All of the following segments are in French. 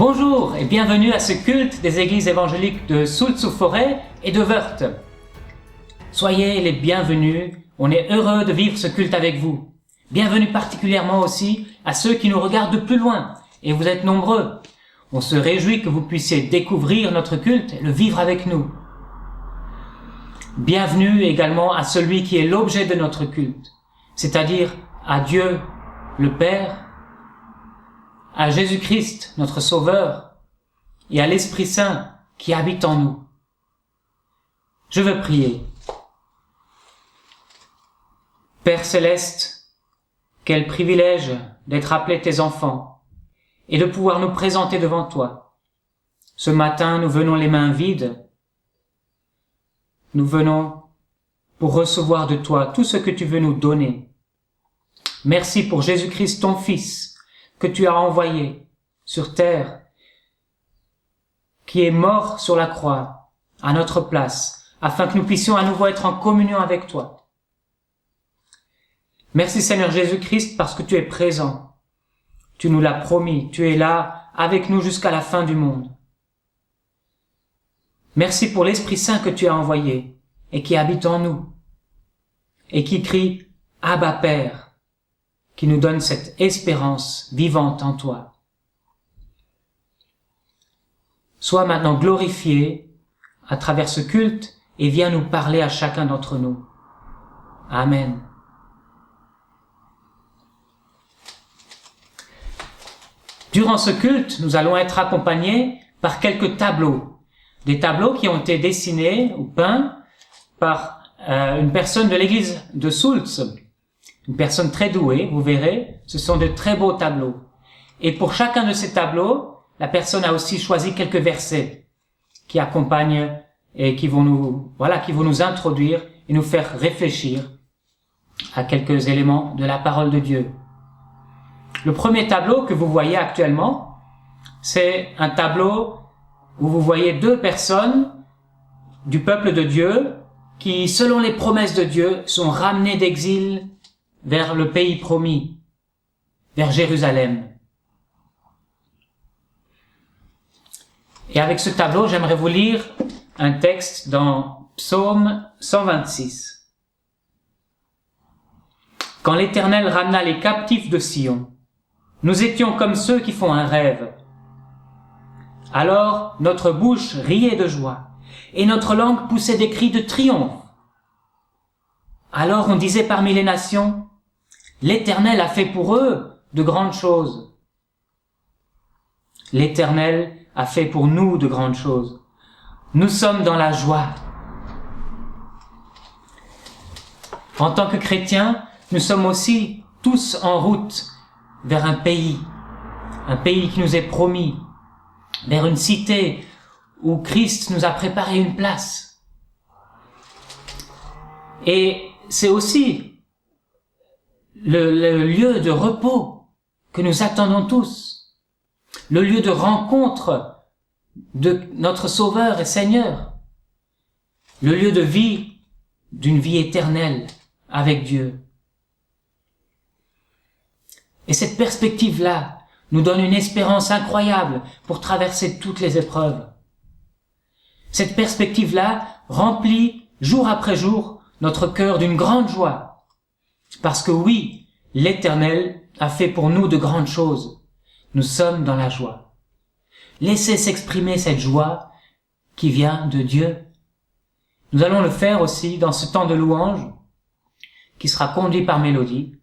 Bonjour et bienvenue à ce culte des églises évangéliques de Soultz-sous-Forêt et de Wörth. Soyez les bienvenus, on est heureux de vivre ce culte avec vous. Bienvenue particulièrement aussi à ceux qui nous regardent de plus loin, et vous êtes nombreux. On se réjouit que vous puissiez découvrir notre culte et le vivre avec nous. Bienvenue également à celui qui est l'objet de notre culte, c'est-à-dire à Dieu, le Père, à Jésus-Christ, notre Sauveur, et à l'Esprit Saint qui habite en nous. Je veux prier. Père Céleste, quel privilège d'être appelés tes enfants et de pouvoir nous présenter devant toi. Ce matin, nous venons les mains vides. Nous venons pour recevoir de toi tout ce que tu veux nous donner. Merci pour Jésus-Christ, ton Fils, que tu as envoyé sur terre, qui est mort sur la croix à notre place, afin que nous puissions à nouveau être en communion avec toi. Merci Seigneur Jésus-Christ parce que tu es présent. Tu nous l'as promis, tu es là avec nous jusqu'à la fin du monde. Merci pour l'Esprit Saint que tu as envoyé et qui habite en nous et qui crie « Abba Père », qui nous donne cette espérance vivante en toi. Sois maintenant glorifié à travers ce culte et viens nous parler à chacun d'entre nous. Amen. Durant ce culte, nous allons être accompagnés par quelques tableaux. Des tableaux qui ont été dessinés ou peints par une personne de l'église de Soultz. Une personne très douée, vous verrez, ce sont de très beaux tableaux. Et pour chacun de ces tableaux, la personne a aussi choisi quelques versets qui accompagnent et qui vont nous introduire et nous faire réfléchir à quelques éléments de la parole de Dieu. Le premier tableau que vous voyez actuellement, c'est un tableau où vous voyez deux personnes du peuple de Dieu qui, selon les promesses de Dieu, sont ramenées d'exil vers le pays promis, vers Jérusalem. Et avec ce tableau, j'aimerais vous lire un texte dans Psaume 126. Quand l'Éternel ramena les captifs de Sion, nous étions comme ceux qui font un rêve. Alors notre bouche riait de joie, et notre langue poussait des cris de triomphe. Alors on disait parmi les nations, l'Éternel a fait pour eux de grandes choses. L'Éternel a fait pour nous de grandes choses. Nous sommes dans la joie. En tant que chrétiens, nous sommes aussi tous en route vers un pays qui nous est promis, vers une cité où Christ nous a préparé une place. Et c'est aussi le lieu de repos que nous attendons tous, le lieu de rencontre de notre Sauveur et Seigneur, le lieu de vie, d'une vie éternelle avec Dieu. Et cette perspective-là nous donne une espérance incroyable pour traverser toutes les épreuves. Cette perspective-là remplit jour après jour notre cœur d'une grande joie. Parce que oui, l'Éternel a fait pour nous de grandes choses. Nous sommes dans la joie. Laissez s'exprimer cette joie qui vient de Dieu. Nous allons le faire aussi dans ce temps de louange qui sera conduit par Mélodie.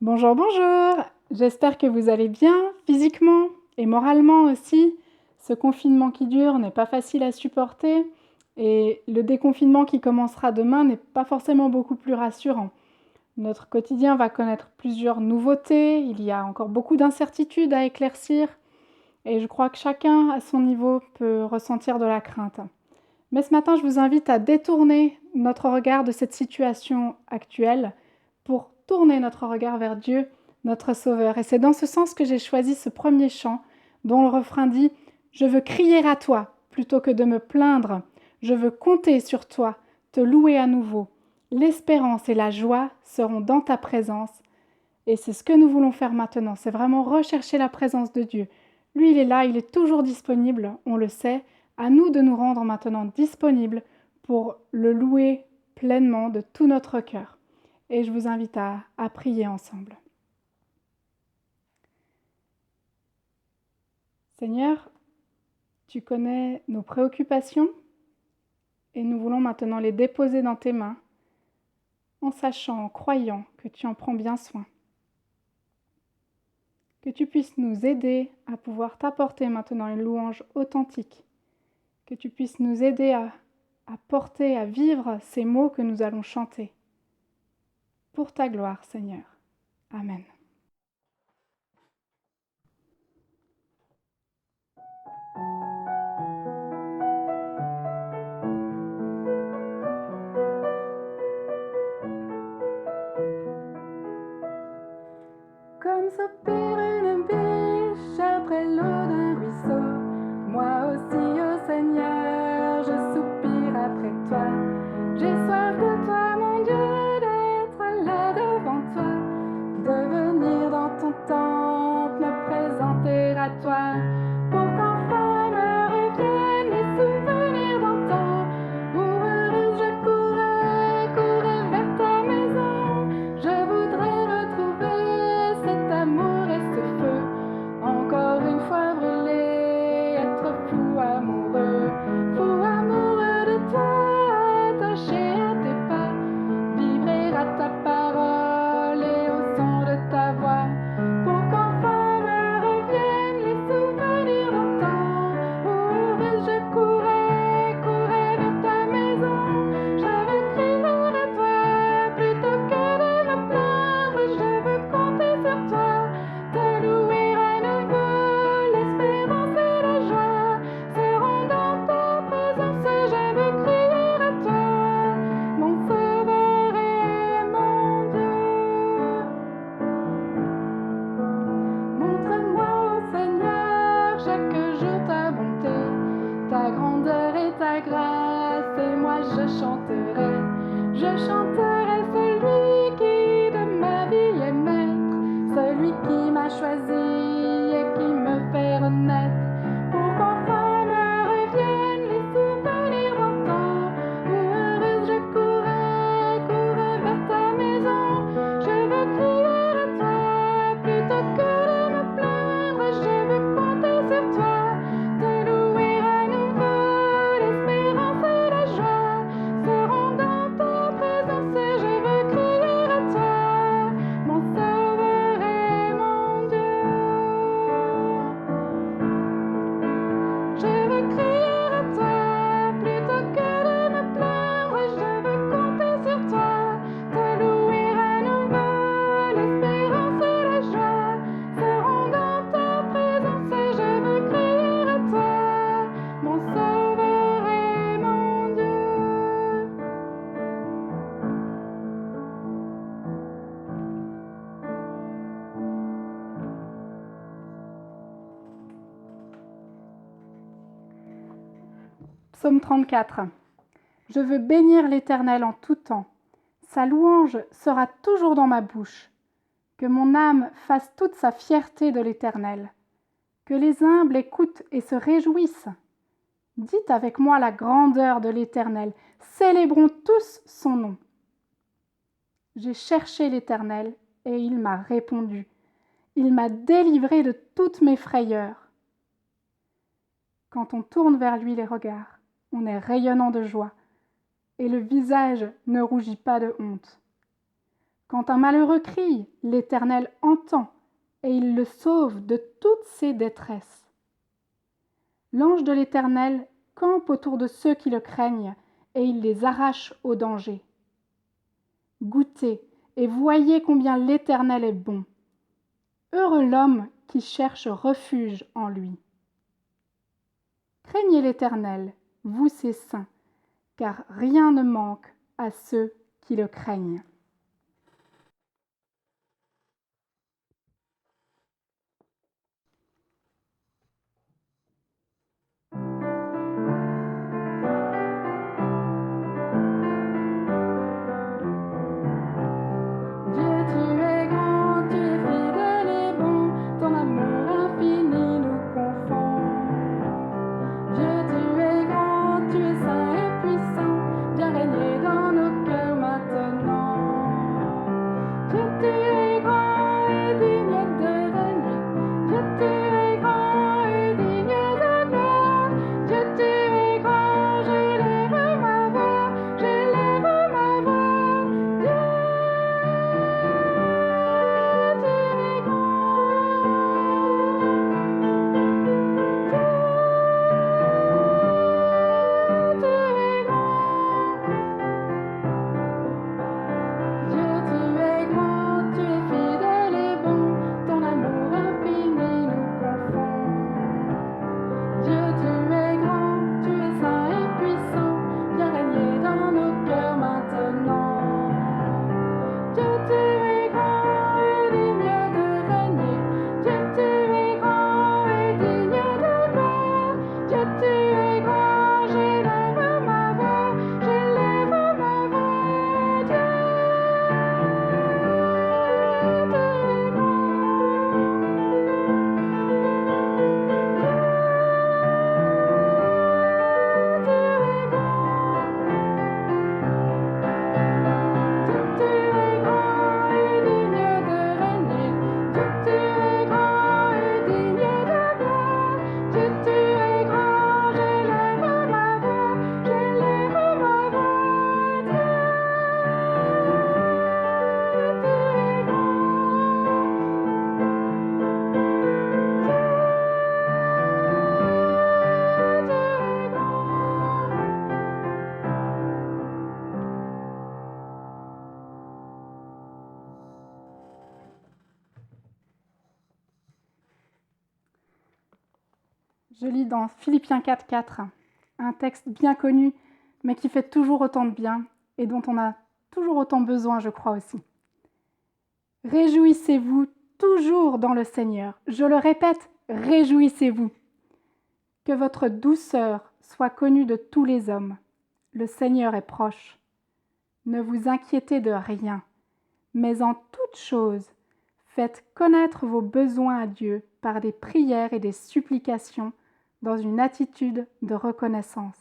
Bonjour, bonjour. J'espère que vous allez bien, physiquement et moralement aussi. Ce confinement qui dure n'est pas facile à supporter et le déconfinement qui commencera demain n'est pas forcément beaucoup plus rassurant. Notre quotidien va connaître plusieurs nouveautés, il y a encore beaucoup d'incertitudes à éclaircir et je crois que chacun à son niveau peut ressentir de la crainte. Mais ce matin, je vous invite à détourner notre regard de cette situation actuelle pour tourner notre regard vers Dieu, notre Sauveur. Et c'est dans ce sens que j'ai choisi ce premier chant dont le refrain dit « Je veux crier à toi plutôt que de me plaindre. Je veux compter sur toi, te louer à nouveau. l'espérance et la joie seront dans ta présence. Et c'est ce que nous voulons faire maintenant, c'est vraiment rechercher la présence de Dieu. Lui, il est là, il est toujours disponible, on le sait. À nous de nous rendre maintenant disponibles pour le louer pleinement de tout notre cœur. Et je vous invite à prier ensemble. Seigneur, tu connais nos préoccupations et nous voulons maintenant les déposer dans tes mains en sachant, en croyant que tu en prends bien soin. Que tu puisses nous aider à pouvoir t'apporter maintenant une louange authentique. Que tu puisses nous aider à porter, à vivre ces mots que nous allons chanter. Pour ta gloire, Seigneur. Amen. Comme soupire une biche après l'eau d'un ruisseau, moi aussi, ô Seigneur, je soupire après toi. J'ai soif de toi, mon Dieu, d'être là devant toi, de venir dans ton temple, me présenter à toi, pour qu'enfin me reviennent les souvenirs d'antan, où heureuse je courais vers ta maison. Je voudrais retrouver cet amour et ce feu, encore une fois brûler, être fou amoureux de toi, attaché à tes pas, vibrer à ta parole et au son de ta voix, pour qu'enfin me reviennent les souvenirs d'antan, où heureuse je courais vers ta maison. Je veux crier à toi plutôt que de me plaindre, je veux compter sur toi, te louer à nouveau, l'espérance et la joie seront dans ta présence. Je veux crier à toi, mon Sauveur et mon Dieu. Montre-moi, ô Seigneur, chaque jour ta bonté, ta grandeur et ta grâce, et moi je chanterai celui qui de ma vie est maître, celui qui m'a choisi et qui me fait renaître, pour qu'enfin me reviennent les souvenirs d'antan, où heureuse je courais vers ta maison. Je veux crier à toi plutôt que de me plaindre, je veux compter sur toi, te louer à nouveau, l'espérance et la joie seront dans ta présence. Je veux crier à toi, mon Sauveur et mon Dieu. Je veux crier à toi plutôt que de me plaindre, je veux compter sur toi, te louer à nouveau, l'espérance et la joie seront dans ta présence. Je veux crier à toi, mon Sauveur et mon Dieu. Psaume 34. Je veux bénir l'Éternel en tout temps. Sa louange sera toujours dans ma bouche. Que mon âme fasse toute sa fierté de l'Éternel. Que les humbles écoutent et se réjouissent. Dites avec moi la grandeur de l'Éternel. Célébrons tous son nom. J'ai cherché l'Éternel et il m'a répondu. Il m'a délivré de toutes mes frayeurs. Quand on tourne vers lui les regards, on est rayonnant de joie, et le visage ne rougit pas de honte. Quand un malheureux crie, l'Éternel entend, et il le sauve de toutes ses détresses. L'ange de l'Éternel campe autour de ceux qui le craignent, et il les arrache au danger. Goûtez et voyez combien l'Éternel est bon. Heureux l'homme qui cherche refuge en lui. Craignez l'Éternel, vous ses saints, car rien ne manque à ceux qui le craignent. Je lis dans Philippiens 4:4, un texte bien connu, mais qui fait toujours autant de bien et dont on a toujours autant besoin, je crois aussi. Réjouissez-vous toujours dans le Seigneur. Je le répète, réjouissez-vous. Que votre douceur soit connue de tous les hommes. Le Seigneur est proche. Ne vous inquiétez de rien, mais en toute chose, faites connaître vos besoins à Dieu par des prières et des supplications dans une attitude de reconnaissance.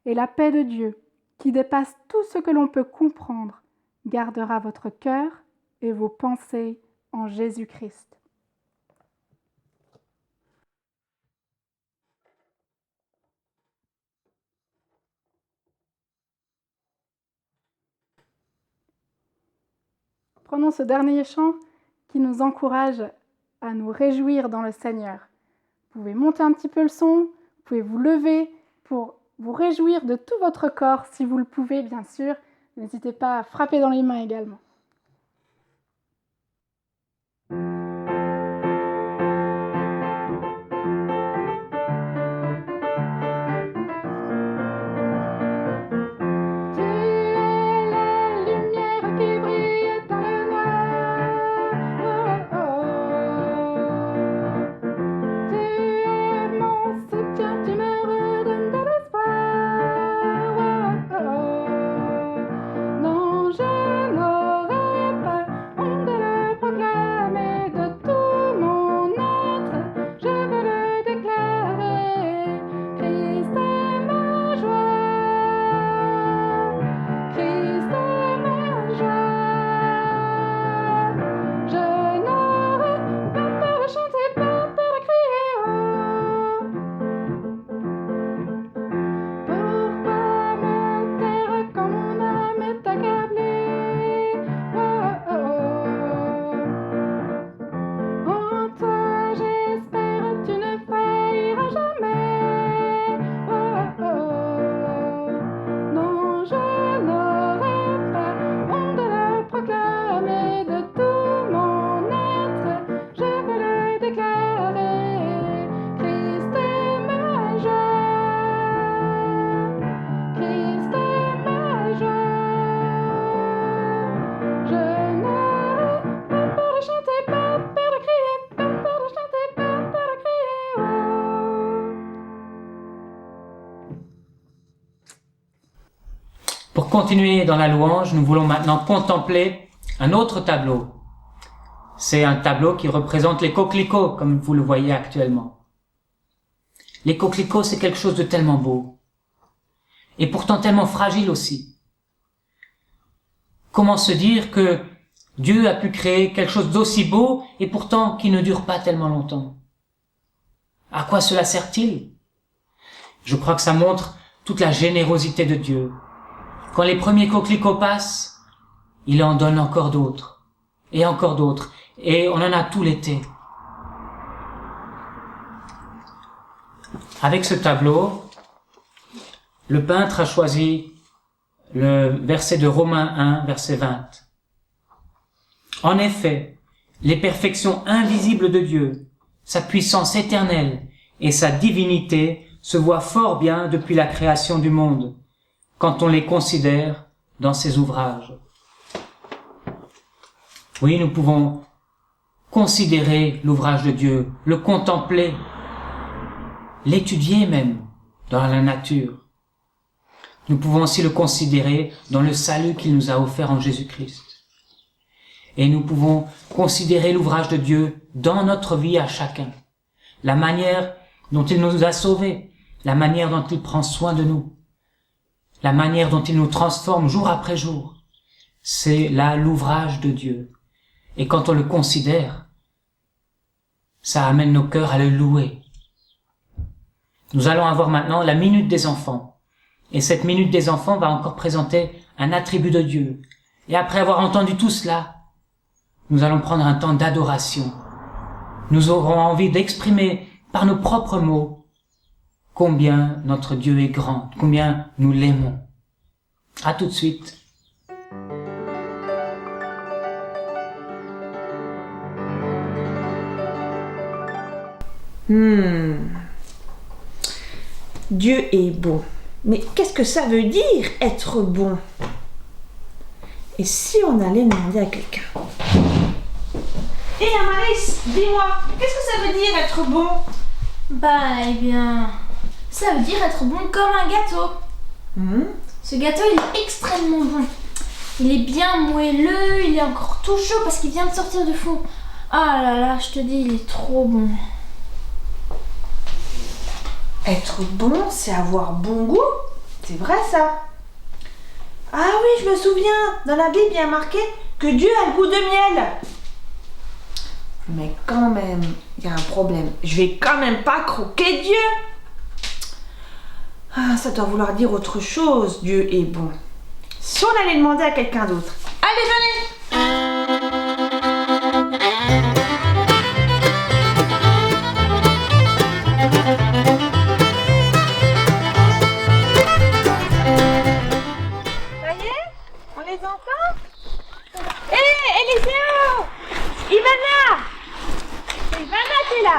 Et la paix de Dieu, qui dépasse tout ce que l'on peut comprendre, gardera votre cœur et vos pensées en Jésus-Christ. Prenons ce dernier chant qui nous encourage à nous réjouir dans le Seigneur. Vous pouvez monter un petit peu le son, vous pouvez vous lever pour vous réjouir de tout votre corps, si vous le pouvez bien sûr. N'hésitez pas à frapper dans les mains également. Pour continuer dans la louange, nous voulons maintenant contempler un autre tableau. C'est un tableau qui représente les coquelicots, comme vous le voyez actuellement. Les coquelicots, c'est quelque chose de tellement beau. Et pourtant tellement fragile aussi. Comment se dire que Dieu a pu créer quelque chose d'aussi beau et pourtant qui ne dure pas tellement longtemps? À quoi cela sert-il? Je crois que ça montre toute la générosité de Dieu. Quand les premiers coquelicots passent, il en donne encore d'autres, et on en a tout l'été. Avec ce tableau, le peintre a choisi le verset de Romains 1, verset 20. En effet, les perfections invisibles de Dieu, sa puissance éternelle et sa divinité se voient fort bien depuis la création du monde, quand on les considère dans ses ouvrages. Oui, nous pouvons considérer l'ouvrage de Dieu, le contempler, l'étudier même dans la nature. Nous pouvons aussi le considérer dans le salut qu'il nous a offert en Jésus-Christ. Et nous pouvons considérer l'ouvrage de Dieu dans notre vie à chacun. La manière dont il nous a sauvés, la manière dont il prend soin de nous, la manière dont il nous transforme jour après jour. C'est là l'ouvrage de Dieu. Et quand on le considère, ça amène nos cœurs à le louer. Nous allons avoir maintenant la minute des enfants. Et cette minute des enfants va encore présenter un attribut de Dieu. Et après avoir entendu tout cela, nous allons prendre un temps d'adoration. Nous aurons envie d'exprimer par nos propres mots combien notre Dieu est grand, combien nous l'aimons. À tout de suite. Dieu est bon. Mais qu'est-ce que ça veut dire être bon? Et si on allait demander à quelqu'un? Hé Amaris, dis-moi, qu'est-ce que ça veut dire être bon? Eh bien, ça veut dire être bon comme un gâteau. Ce gâteau, il est extrêmement bon. Il est bien moelleux, il est encore tout chaud parce qu'il vient de sortir du four. Ah là là, je te dis, il est trop bon. Être bon, c'est avoir bon goût. C'est vrai ça. Ah oui, je me souviens, dans la Bible, il y a marqué que Dieu a le goût de miel. Mais quand même, il y a un problème. Je vais quand même pas croquer Dieu. Ah, ça doit vouloir dire autre chose, Dieu est bon. Si on allait demander à quelqu'un d'autre. Allez, venez! Ça y est? On les entend? Hé, Eliseo! Ivana! C'est Ivana qui est là!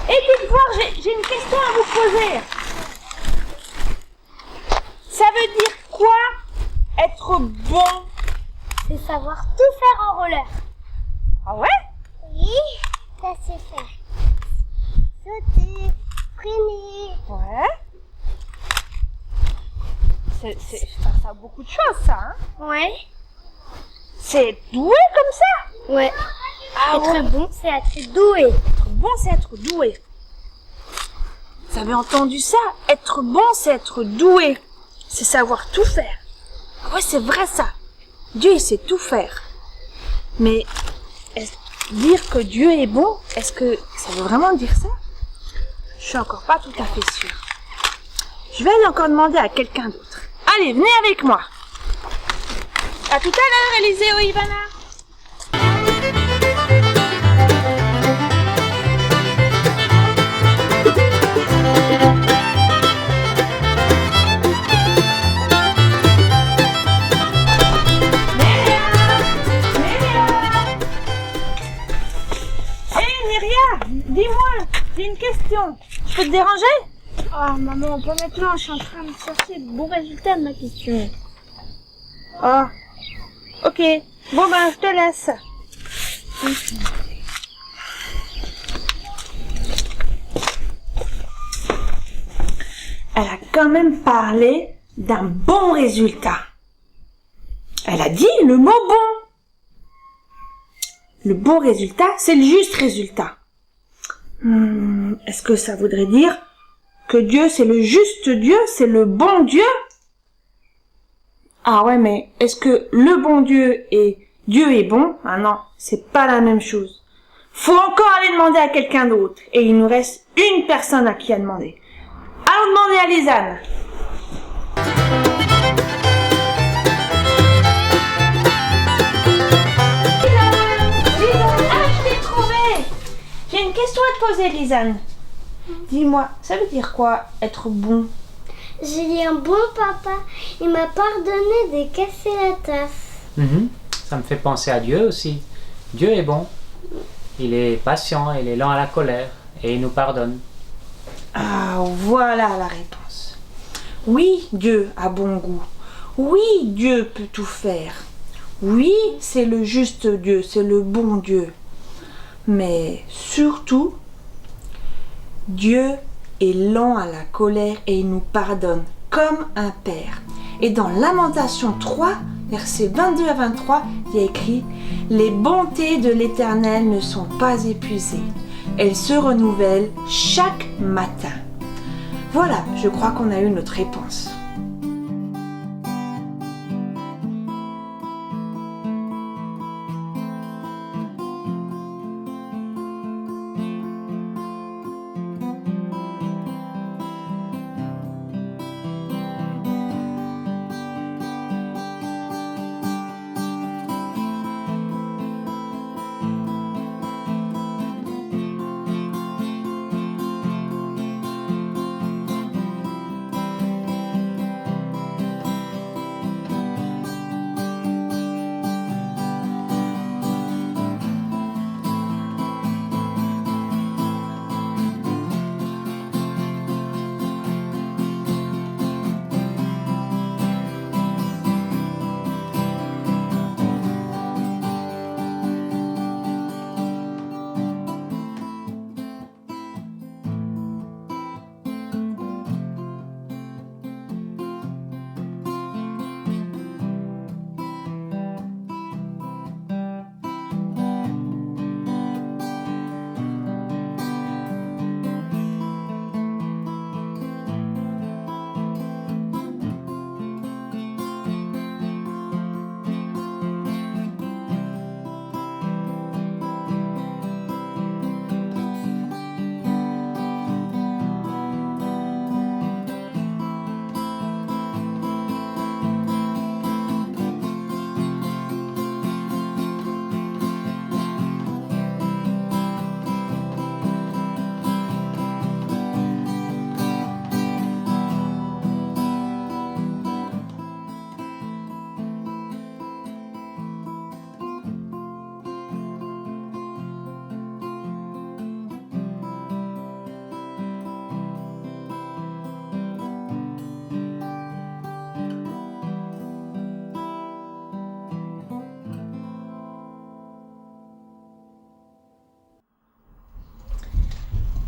Et dites voir, j'ai une question à vous poser. Ça veut dire quoi être bon? C'est savoir tout faire en roller. Ah ouais? Oui, ça c'est faire. Sauter, freiner. Ouais. Ça a beaucoup de choses, ça, hein? Ouais. C'est être doué comme ça? Ouais. Ah ouais. Être bon, c'est être doué. Être bon, c'est être doué. Vous avez entendu ça? Être bon, c'est être doué. C'est savoir tout faire. Ouais, c'est vrai ça. Dieu, il sait tout faire. Mais dire que Dieu est bon, est-ce que ça veut vraiment dire ça? Je suis encore pas tout à fait sûre. Je vais aller encore demander à quelqu'un d'autre. Allez, venez avec moi. À tout à l'heure, Eliseo et Ivana. Dis-moi, j'ai une question. Je peux te déranger? Oh maman, pas maintenant, je suis en train de chercher le bon résultat de ma question. Oh, ok. Bon ben, je te laisse. Elle a quand même parlé d'un bon résultat. Elle a dit le mot bon. Le bon résultat, c'est le juste résultat. Est-ce que ça voudrait dire que Dieu, c'est le juste Dieu, c'est le bon Dieu? Ah ouais, mais est-ce que le bon Dieu et Dieu est bon? Ah non, c'est pas la même chose. Faut encore aller demander à quelqu'un d'autre. Et il nous reste une personne à qui à demander. Allons demander à Lisanne. J'ai une question à te poser, Lisanne. Dis-moi, ça veut dire quoi, être bon? J'ai dit un bon papa, il m'a pardonné de casser la tasse. Ça me fait penser à Dieu aussi. Dieu est bon. Il est patient, il est lent à la colère et il nous pardonne. Ah, voilà la réponse. Oui, Dieu a bon goût. Oui, Dieu peut tout faire. Oui, c'est le juste Dieu, c'est le bon Dieu. Mais surtout, Dieu est lent à la colère et il nous pardonne comme un père. Et dans Lamentation 3, versets 22 à 23, il y a écrit « Les bontés de l'Éternel ne sont pas épuisées. Elles se renouvellent chaque matin. » Voilà, je crois qu'on a eu notre réponse.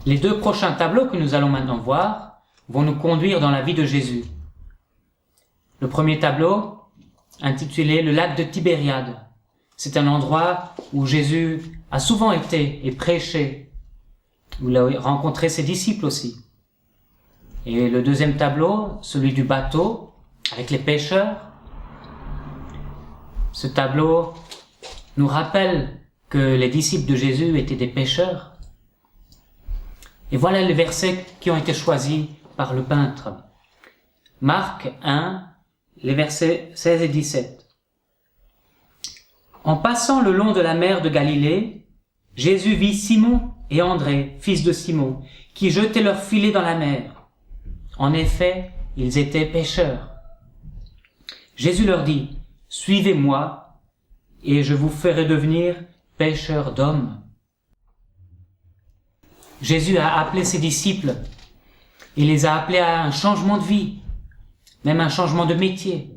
Les 2 prochains tableaux que nous allons maintenant voir vont nous conduire dans la vie de Jésus. Le premier tableau, intitulé Le lac de Tibériade. C'est un endroit où Jésus a souvent été et prêché, où il a rencontré ses disciples aussi. Et le deuxième tableau, celui du bateau, avec les pêcheurs. Ce tableau nous rappelle que les disciples de Jésus étaient des pêcheurs. Et voilà les versets qui ont été choisis par le peintre. Marc 1, les versets 16 et 17. En passant le long de la mer de Galilée, Jésus vit Simon et André, fils de Simon, qui jetaient leurs filets dans la mer. En effet, ils étaient pêcheurs. Jésus leur dit, « Suivez-moi, et je vous ferai devenir pêcheurs d'hommes. » Jésus a appelé ses disciples. Il les a appelés à un changement de vie, même un changement de métier,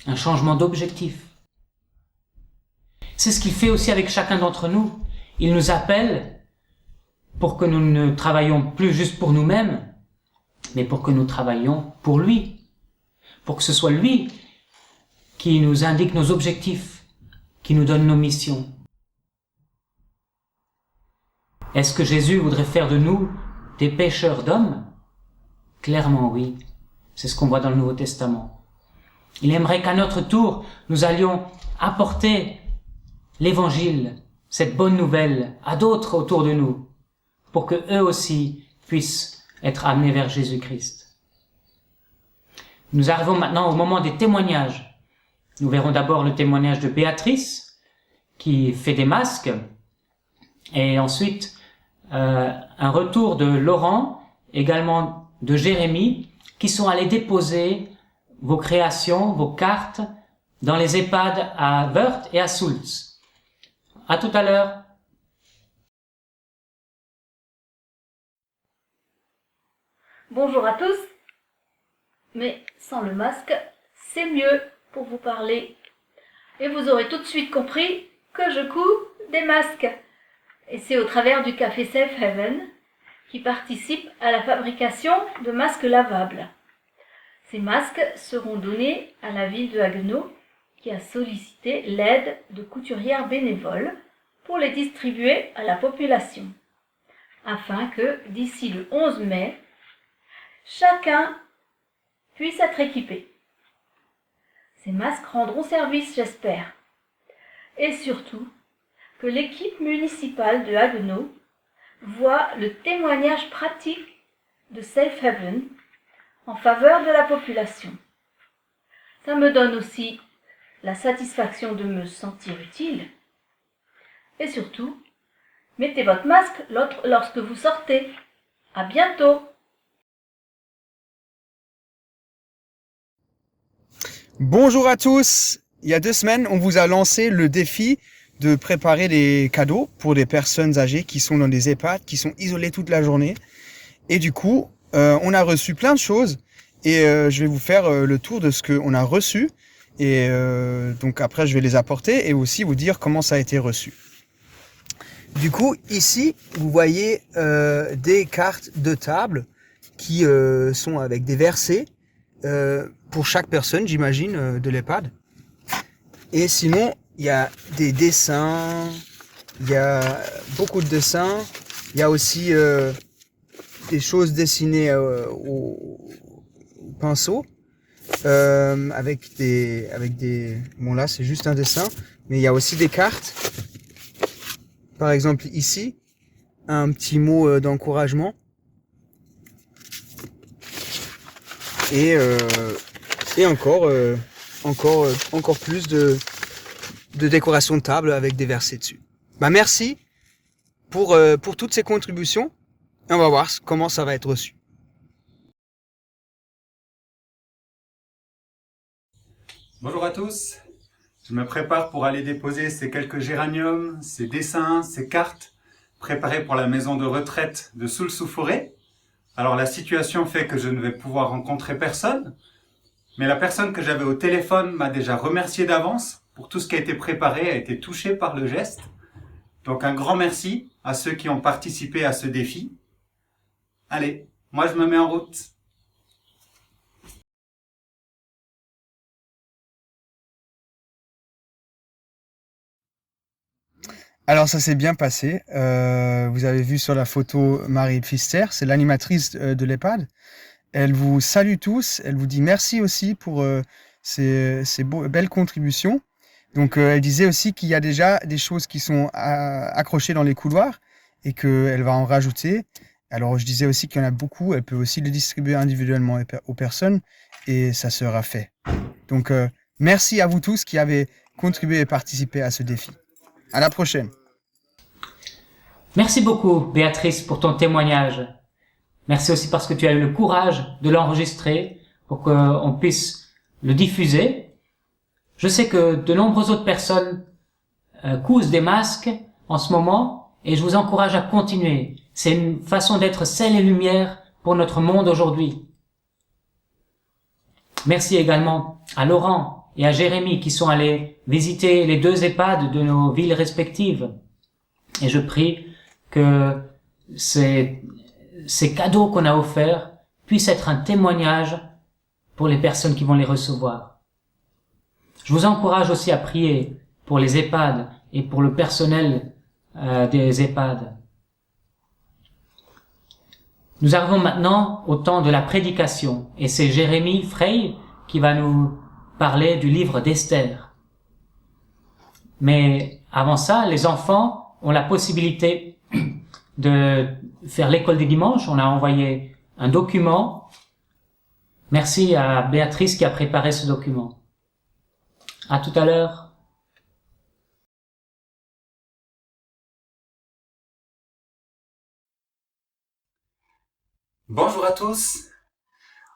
un changement d'objectif. C'est ce qu'il fait aussi avec chacun d'entre nous. Il nous appelle pour que nous ne travaillions plus juste pour nous-mêmes, mais pour que nous travaillions pour lui, pour que ce soit lui qui nous indique nos objectifs, qui nous donne nos missions. Est-ce que Jésus voudrait faire de nous des pêcheurs d'hommes? Clairement oui, c'est ce qu'on voit dans le Nouveau Testament. Il aimerait qu'à notre tour, nous allions apporter l'Évangile, cette bonne nouvelle, à d'autres autour de nous, pour que eux aussi puissent être amenés vers Jésus-Christ. Nous arrivons maintenant au moment des témoignages. Nous verrons d'abord le témoignage de Béatrice, qui fait des masques, et ensuite un retour de Laurent, également de Jérémie, qui sont allés déposer vos créations, vos cartes, dans les EHPAD à Wörth et à Sulz. À tout à l'heure. Bonjour à tous, mais sans le masque, c'est mieux pour vous parler. Et vous aurez tout de suite compris que je couds des masques. Et c'est au travers du café Safe Haven qui participe à la fabrication de masques lavables. Ces masques seront donnés à la ville de Haguenau qui a sollicité l'aide de couturières bénévoles pour les distribuer à la population, afin que d'ici le 11 mai, chacun puisse être équipé. Ces masques rendront service, j'espère. Et surtout, que l'équipe municipale de Haguenau voit le témoignage pratique de Safe Haven en faveur de la population. Ça me donne aussi la satisfaction de me sentir utile. Et surtout, mettez votre masque lorsque vous sortez. À bientôt! Bonjour à tous! Il y a 2 semaines, on vous a lancé le défi de préparer des cadeaux pour des personnes âgées qui sont dans des EHPAD, qui sont isolées toute la journée. Et du coup, on a reçu plein de choses et je vais vous faire le tour de ce qu'on a reçu. Et donc après, je vais les apporter et aussi vous dire comment ça a été reçu. Du coup, ici, vous voyez des cartes de table qui sont avec des versets pour chaque personne, j'imagine, de l'EHPAD. Et sinon, il y a des dessins, il y a beaucoup de dessins, il y a aussi des choses dessinées au pinceau, avec des, bon là c'est juste un dessin, mais il y a aussi des cartes. Par exemple ici, un petit mot d'encouragement. Et encore plus de décoration de table avec des versets dessus. Bah merci pour toutes ces contributions. Et on va voir comment ça va être reçu. Bonjour à tous. Je me prépare pour aller déposer ces quelques géraniums, ces dessins, ces cartes préparées pour la maison de retraite de Soultz-sous-Forêt. Alors la situation fait que je ne vais pouvoir rencontrer personne, mais la personne que j'avais au téléphone m'a déjà remercié d'avance pour tout ce qui a été préparé, a été touché par le geste. Donc un grand merci à ceux qui ont participé à ce défi. Allez, moi je me mets en route. Alors ça s'est bien passé. Vous avez vu sur la photo Marie Pfister, c'est l'animatrice de l'EHPAD. Elle vous salue tous, elle vous dit merci aussi pour ces belles contributions. Donc elle disait aussi qu'il y a déjà des choses qui sont accrochées dans les couloirs et qu'elle va en rajouter. Alors je disais aussi qu'il y en a beaucoup, elle peut aussi les distribuer individuellement aux personnes et ça sera fait. Donc merci à vous tous qui avez contribué et participé à ce défi. À la prochaine. Merci beaucoup, Béatrice, pour ton témoignage. Merci aussi parce que tu as eu le courage de l'enregistrer pour qu'on puisse le diffuser. Je sais que de nombreuses autres personnes cousent des masques en ce moment et je vous encourage à continuer. C'est une façon d'être sel et lumière pour notre monde aujourd'hui. Merci également à Laurent et à Jérémy qui sont allés visiter les 2 EHPAD de nos villes respectives. Et je prie que ces cadeaux qu'on a offerts puissent être un témoignage pour les personnes qui vont les recevoir. Je vous encourage aussi à prier pour les EHPAD et pour le personnel des EHPAD. Nous arrivons maintenant au temps de la prédication et c'est Jérémy Frey qui va nous parler du livre d'Esther. Mais avant ça, les enfants ont la possibilité de faire l'école du dimanche. On a envoyé un document. Merci à Béatrice qui a préparé ce document. À tout à l'heure. Bonjour à tous.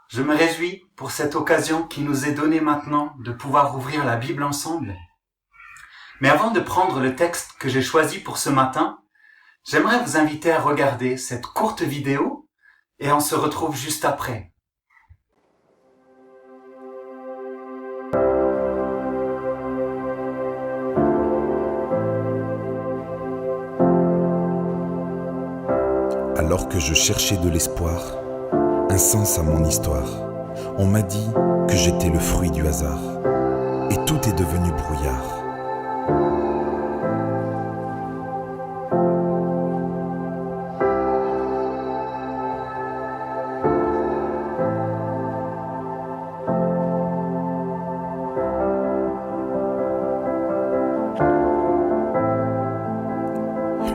Je me réjouis pour cette occasion qui nous est donnée maintenant de pouvoir ouvrir la Bible ensemble. Mais avant de prendre le texte que j'ai choisi pour ce matin, j'aimerais vous inviter à regarder cette courte vidéo et on se retrouve juste après. Alors que je cherchais de l'espoir, un sens à mon histoire, on m'a dit que j'étais le fruit du hasard, et tout est devenu brouillard.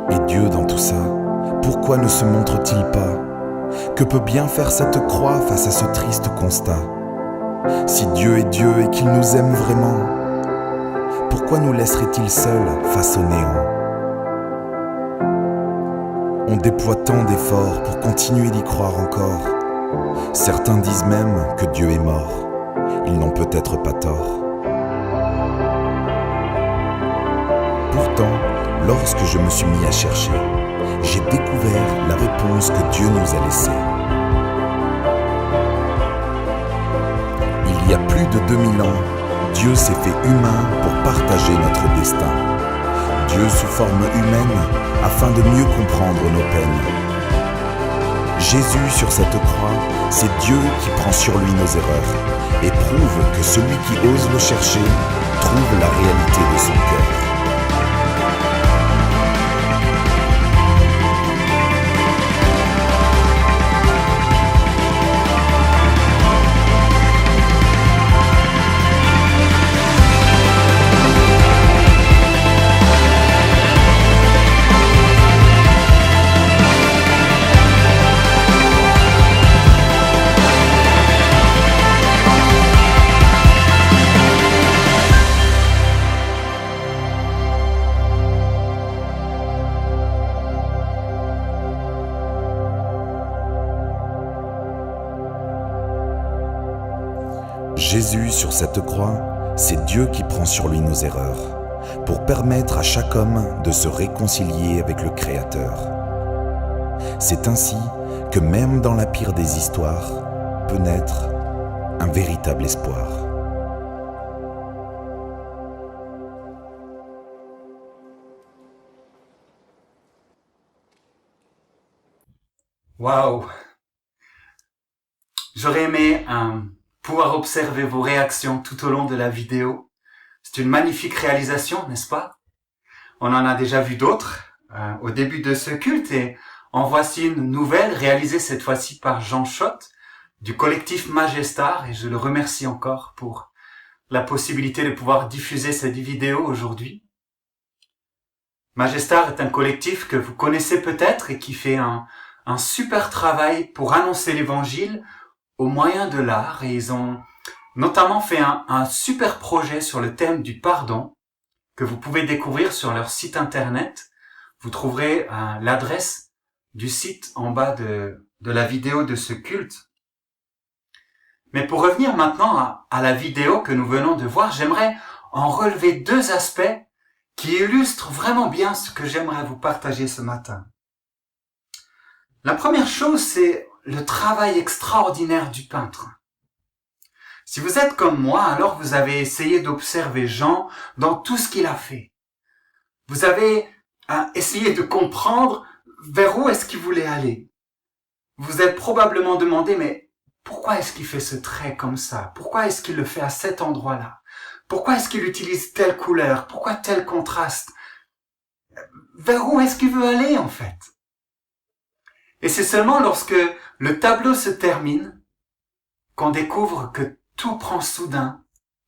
Et Dieu dans tout ça, pourquoi ne se montre-t-il pas? Que peut bien faire cette croix face à ce triste constat? Si Dieu est Dieu et qu'il nous aime vraiment, pourquoi nous laisserait-il seuls face au néant? On déploie tant d'efforts pour continuer d'y croire encore. Certains disent même que Dieu est mort. Ils n'ont peut-être pas tort. Pourtant, lorsque je me suis mis à chercher, j'ai découvert la réponse que Dieu nous a laissée. Il y a plus de 2000 ans, Dieu s'est fait humain pour partager notre destin. Dieu sous forme humaine afin de mieux comprendre nos peines. Jésus sur cette croix, c'est Dieu qui prend sur lui nos erreurs et prouve que celui qui ose le chercher trouve la réalité de son cœur. Jésus sur cette croix, c'est Dieu qui prend sur lui nos erreurs, pour permettre à chaque homme de se réconcilier avec le Créateur. C'est ainsi que même dans la pire des histoires, peut naître un véritable espoir. Waouh! J'aurais aimé pouvoir observer vos réactions tout au long de la vidéo. C'est une magnifique réalisation, n'est-ce pas? On en a déjà vu d'autres au début de ce culte et en voici une nouvelle réalisée cette fois-ci par Jean Schott du collectif Majestar et je le remercie encore pour la possibilité de pouvoir diffuser cette vidéo aujourd'hui. Majestar est un collectif que vous connaissez peut-être et qui fait un super travail pour annoncer l'évangile au moyen de l'art et ils ont notamment fait un super projet sur le thème du pardon que vous pouvez découvrir sur leur site internet. Vous trouverez l'adresse du site en bas de la vidéo de ce culte. Mais pour revenir maintenant à la vidéo que nous venons de voir, j'aimerais en relever deux aspects qui illustrent vraiment bien ce que j'aimerais vous partager ce matin. La première chose, c'est le travail extraordinaire du peintre. Si vous êtes comme moi, alors vous avez essayé d'observer Jean dans tout ce qu'il a fait. Vous avez essayé de comprendre vers où est-ce qu'il voulait aller. Vous êtes probablement demandé, mais pourquoi est-ce qu'il fait ce trait comme ça? Pourquoi est-ce qu'il le fait à cet endroit-là? Pourquoi est-ce qu'il utilise telle couleur? Pourquoi tel contraste? Vers où est-ce qu'il veut aller en fait? Et c'est seulement lorsque le tableau se termine qu'on découvre que tout prend soudain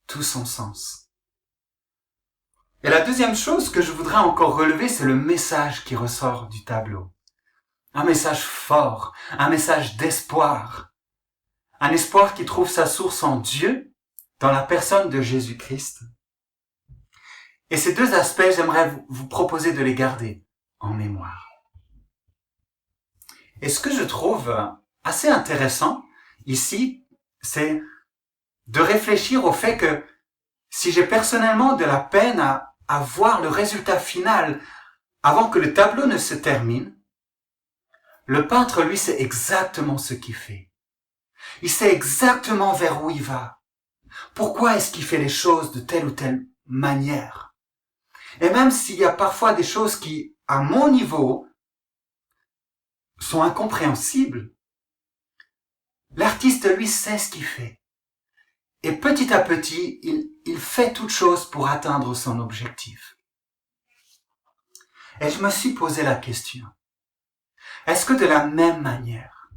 tout son sens. Et la deuxième chose que je voudrais encore relever, c'est le message qui ressort du tableau. Un message fort, un message d'espoir. Un espoir qui trouve sa source en Dieu, dans la personne de Jésus-Christ. Et ces deux aspects, j'aimerais vous proposer de les garder en mémoire. Et ce que je trouve assez intéressant ici, c'est de réfléchir au fait que si j'ai personnellement de la peine à voir le résultat final avant que le tableau ne se termine, le peintre, lui, sait exactement ce qu'il fait. Il sait exactement vers où il va. Pourquoi est-ce qu'il fait les choses de telle ou telle manière? Et même s'il y a parfois des choses qui, à mon niveau, sont incompréhensibles, l'artiste, lui, sait ce qu'il fait. Et petit à petit, il fait toute chose pour atteindre son objectif. Et je me suis posé la question, est-ce que de la même manière,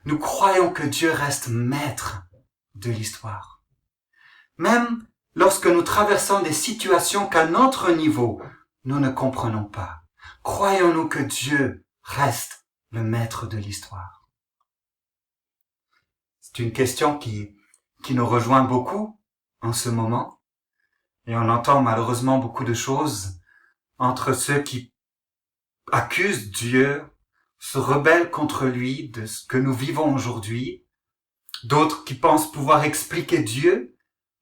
nous croyons que Dieu reste maître de l'histoire? Même lorsque nous traversons des situations qu'à notre niveau, nous ne comprenons pas, croyons-nous que Dieu reste le maître de l'histoire? C'est une question qui nous rejoint beaucoup en ce moment. Et on entend malheureusement beaucoup de choses entre ceux qui accusent Dieu, se rebellent contre lui de ce que nous vivons aujourd'hui, d'autres qui pensent pouvoir expliquer Dieu,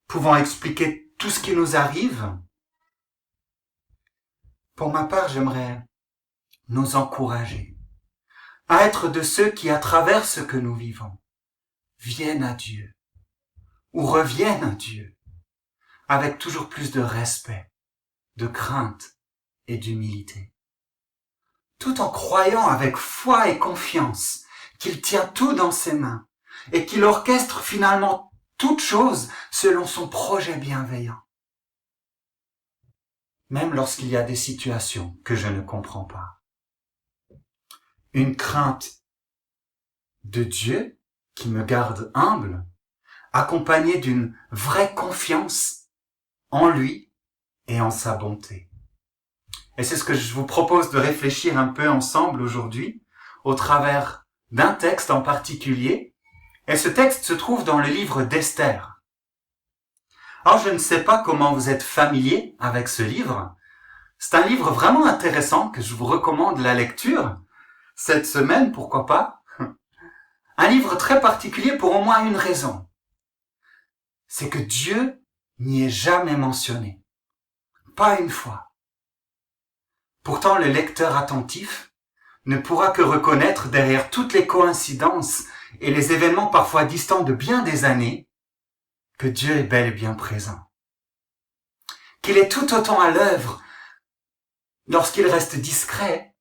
pouvant expliquer tout ce qui nous arrive. Pour ma part, j'aimerais nous encourager à être de ceux qui, à travers ce que nous vivons, viennent à Dieu ou reviennent à Dieu avec toujours plus de respect, de crainte et d'humilité, tout en croyant avec foi et confiance qu'il tient tout dans ses mains et qu'il orchestre finalement toutes choses selon son projet bienveillant. Même lorsqu'il y a des situations que je ne comprends pas. Une crainte de Dieu qui me garde humble, accompagnée d'une vraie confiance en lui et en sa bonté. Et c'est ce que je vous propose de réfléchir un peu ensemble aujourd'hui, au travers d'un texte en particulier. Et ce texte se trouve dans le livre d'Esther. Alors je ne sais pas comment vous êtes familier avec ce livre. C'est un livre vraiment intéressant que je vous recommande la lecture. Cette semaine, pourquoi pas? Un livre très particulier pour au moins une raison. C'est que Dieu n'y est jamais mentionné. Pas une fois. Pourtant, le lecteur attentif ne pourra que reconnaître derrière toutes les coïncidences et les événements parfois distants de bien des années que Dieu est bel et bien présent. Qu'il est tout autant à l'œuvre lorsqu'il reste discret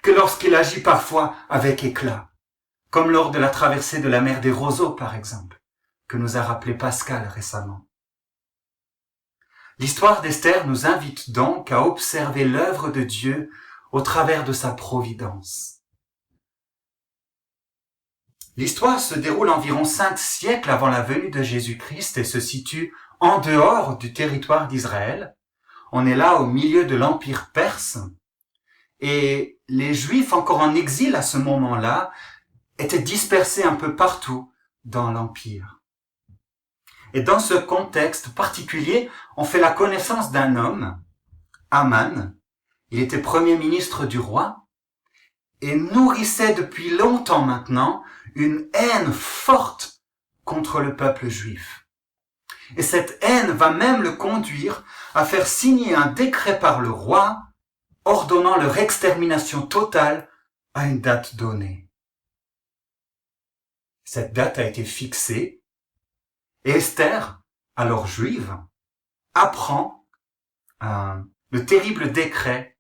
que lorsqu'il agit parfois avec éclat, comme lors de la traversée de la mer des Roseaux, par exemple, que nous a rappelé Pascal récemment. L'histoire d'Esther nous invite donc à observer l'œuvre de Dieu au travers de sa providence. L'histoire se déroule environ 5 siècles avant la venue de Jésus-Christ et se situe en dehors du territoire d'Israël. On est là au milieu de l'Empire perse et les Juifs encore en exil à ce moment-là étaient dispersés un peu partout dans l'Empire. Et dans ce contexte particulier, on fait la connaissance d'un homme, Aman. Il était premier ministre du roi et nourrissait depuis longtemps maintenant une haine forte contre le peuple juif. Et cette haine va même le conduire à faire signer un décret par le roi ordonnant leur extermination totale à une date donnée. Cette date a été fixée et Esther, alors juive, apprend le terrible décret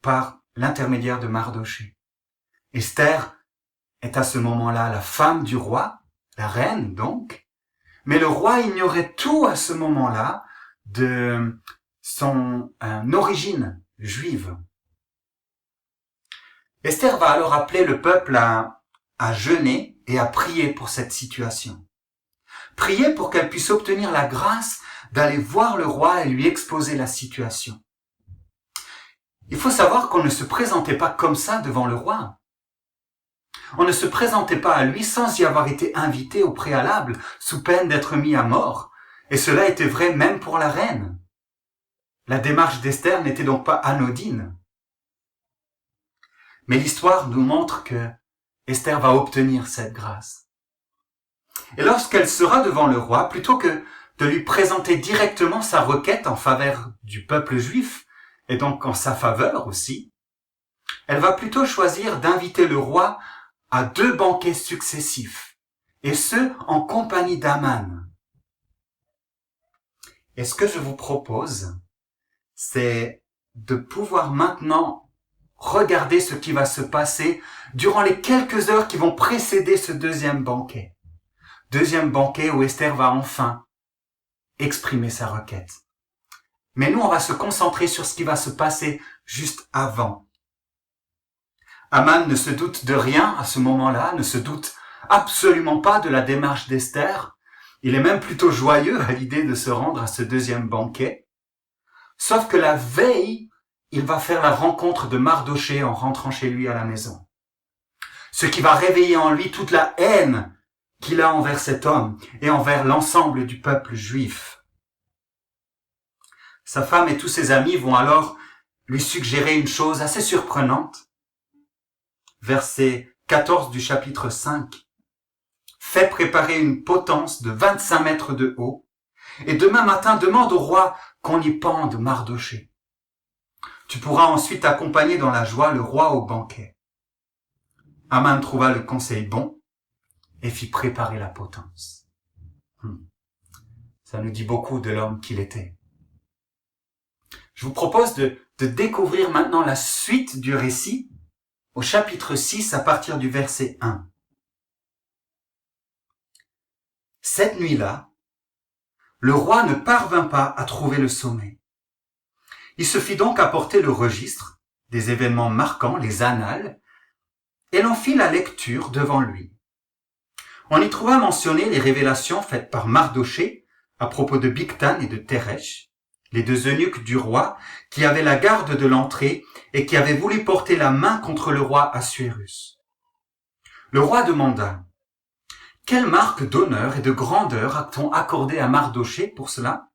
par l'intermédiaire de Mardochée. Esther est à ce moment-là la femme du roi, la reine donc, mais le roi ignorait tout à ce moment-là de son origine juive. Esther va alors appeler le peuple à jeûner et à prier pour cette situation. Prier pour qu'elle puisse obtenir la grâce d'aller voir le roi et lui exposer la situation. Il faut savoir qu'on ne se présentait pas comme ça devant le roi. On ne se présentait pas à lui sans y avoir été invité au préalable, sous peine d'être mis à mort. Et cela était vrai même pour la reine. La démarche d'Esther n'était donc pas anodine. Mais l'histoire nous montre que Esther va obtenir cette grâce. Et lorsqu'elle sera devant le roi, plutôt que de lui présenter directement sa requête en faveur du peuple juif, et donc en sa faveur aussi, elle va plutôt choisir d'inviter le roi à 2 banquets successifs, et ce, en compagnie d'Aman. Et ce que je vous propose, c'est de pouvoir maintenant regarder ce qui va se passer durant les quelques heures qui vont précéder ce 2e banquet. 2e banquet où Esther va enfin exprimer sa requête. Mais nous, on va se concentrer sur ce qui va se passer juste avant. Aman ne se doute de rien à ce moment-là, ne se doute absolument pas de la démarche d'Esther. Il est même plutôt joyeux à l'idée de se rendre à ce 2e banquet. Sauf que la veille, il va faire la rencontre de Mardochée en rentrant chez lui à la maison. Ce qui va réveiller en lui toute la haine qu'il a envers cet homme et envers l'ensemble du peuple juif. Sa femme et tous ses amis vont alors lui suggérer une chose assez surprenante. Verset 14 du chapitre 5. Fais préparer une potence de 25 mètres de haut, et demain matin demande au roi qu'on y pende Mardochée. Tu pourras ensuite accompagner dans la joie le roi au banquet. Aman trouva le conseil bon et fit préparer la potence. Ça nous dit beaucoup de l'homme qu'il était. Je vous propose de découvrir maintenant la suite du récit au chapitre 6 à partir du verset 1. Cette nuit-là, le roi ne parvint pas à trouver le sommeil. Il se fit donc apporter le registre des événements marquants, les annales, et l'on fit la lecture devant lui. On y trouva mentionnées les révélations faites par Mardochée à propos de Bigtan et de Teresh, les 2 eunuques du roi qui avaient la garde de l'entrée et qui avaient voulu porter la main contre le roi Assuérus. Le roi demanda « Quelle marque d'honneur et de grandeur a-t-on accordé à Mardochée pour cela ?»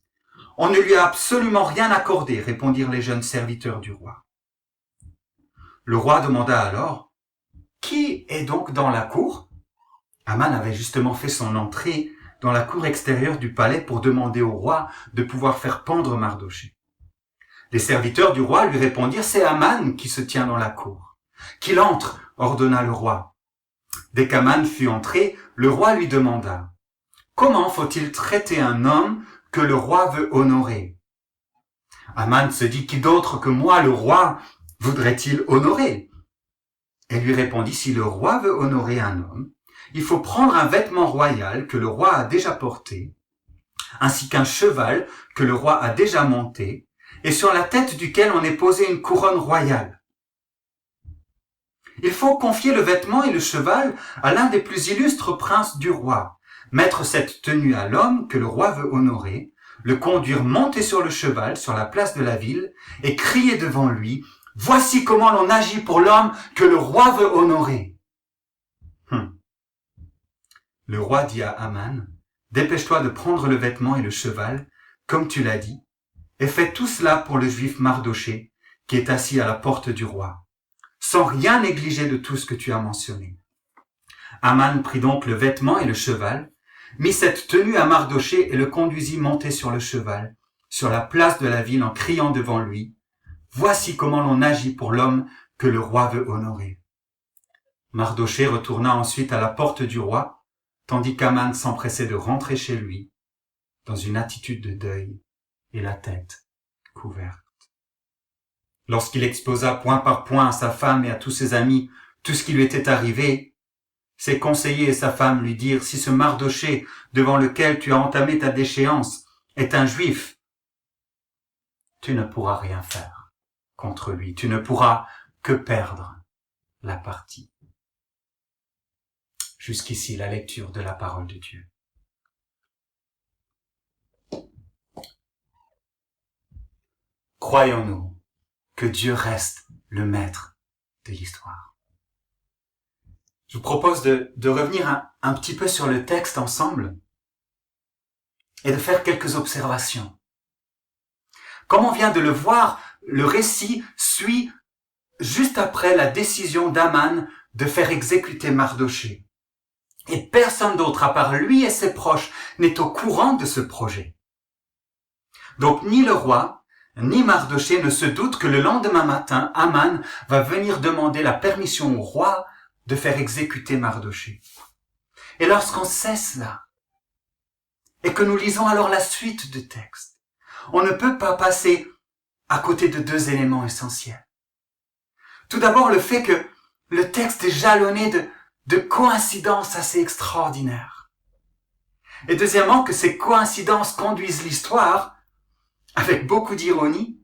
« On ne lui a absolument rien accordé, répondirent les jeunes serviteurs du roi. Le roi demanda alors « Qui est donc dans la cour ?» Aman avait justement fait son entrée dans la cour extérieure du palais pour demander au roi de pouvoir faire pendre Mardochée. Les serviteurs du roi lui répondirent « C'est Aman qui se tient dans la cour. »« Qu'il entre » ordonna le roi. Dès qu'Aman fut entré, le roi lui demanda « Comment faut-il traiter un homme que le roi veut honorer ?» Aman se dit « Qui d'autre que moi, le roi, voudrait-il honorer ?» Elle lui répondit, si le roi veut honorer un homme, il faut prendre un vêtement royal que le roi a déjà porté, ainsi qu'un cheval que le roi a déjà monté, et sur la tête duquel on est posé une couronne royale. Il faut confier le vêtement et le cheval à l'un des plus illustres princes du roi, mettre cette tenue à l'homme que le roi veut honorer, le conduire monter sur le cheval sur la place de la ville, et crier devant lui, « Voici comment l'on agit pour l'homme que le roi veut honorer. » Le roi dit à Aman, « Dépêche-toi de prendre le vêtement et le cheval, comme tu l'as dit, et fais tout cela pour le juif Mardoché, qui est assis à la porte du roi, sans rien négliger de tout ce que tu as mentionné. » Aman prit donc le vêtement et le cheval, mit cette tenue à Mardoché et le conduisit monter sur le cheval, sur la place de la ville en criant devant lui, « Voici comment l'on agit pour l'homme que le roi veut honorer. » Mardoché retourna ensuite à la porte du roi, tandis qu'Aman s'empressait de rentrer chez lui, dans une attitude de deuil et la tête couverte. Lorsqu'il exposa point par point à sa femme et à tous ses amis tout ce qui lui était arrivé, ses conseillers et sa femme lui dirent, « Si ce Mardoché devant lequel tu as entamé ta déchéance est un juif, tu ne pourras rien faire contre lui, tu ne pourras que perdre la partie. » Jusqu'ici, la lecture de la parole de Dieu. Croyons-nous que Dieu reste le maître de l'histoire? Je vous propose de revenir un petit peu sur le texte ensemble et de faire quelques observations. Comme on vient de le voir, le récit suit juste après la décision d'Aman de faire exécuter Mardoché. Et personne d'autre, à part lui et ses proches, n'est au courant de ce projet. Donc ni le roi, ni Mardoché ne se doutent que le lendemain matin, Aman va venir demander la permission au roi de faire exécuter Mardoché. Et lorsqu'on sait cela, et que nous lisons alors la suite du texte, on ne peut pas passer à côté de deux éléments essentiels. Tout d'abord, le fait que le texte est jalonné de coïncidences assez extraordinaires. Et deuxièmement, que ces coïncidences conduisent l'histoire, avec beaucoup d'ironie,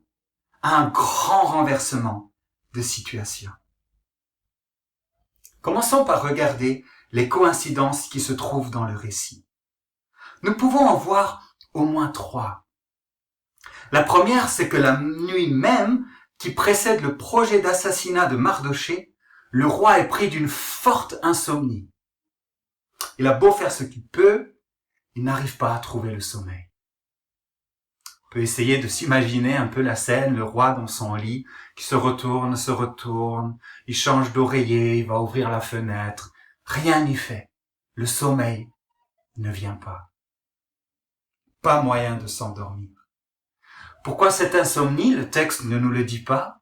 à un grand renversement de situation. Commençons par regarder les coïncidences qui se trouvent dans le récit. Nous pouvons en voir au moins trois. La première, c'est que la nuit même qui précède le projet d'assassinat de Mardoché, le roi est pris d'une forte insomnie. Il a beau faire ce qu'il peut, il n'arrive pas à trouver le sommeil. On peut essayer de s'imaginer un peu la scène, le roi dans son lit, qui se retourne, il change d'oreiller, il va ouvrir la fenêtre. Rien n'y fait. Le sommeil ne vient pas. Pas moyen de s'endormir. Pourquoi cette insomnie? Le texte ne nous le dit pas.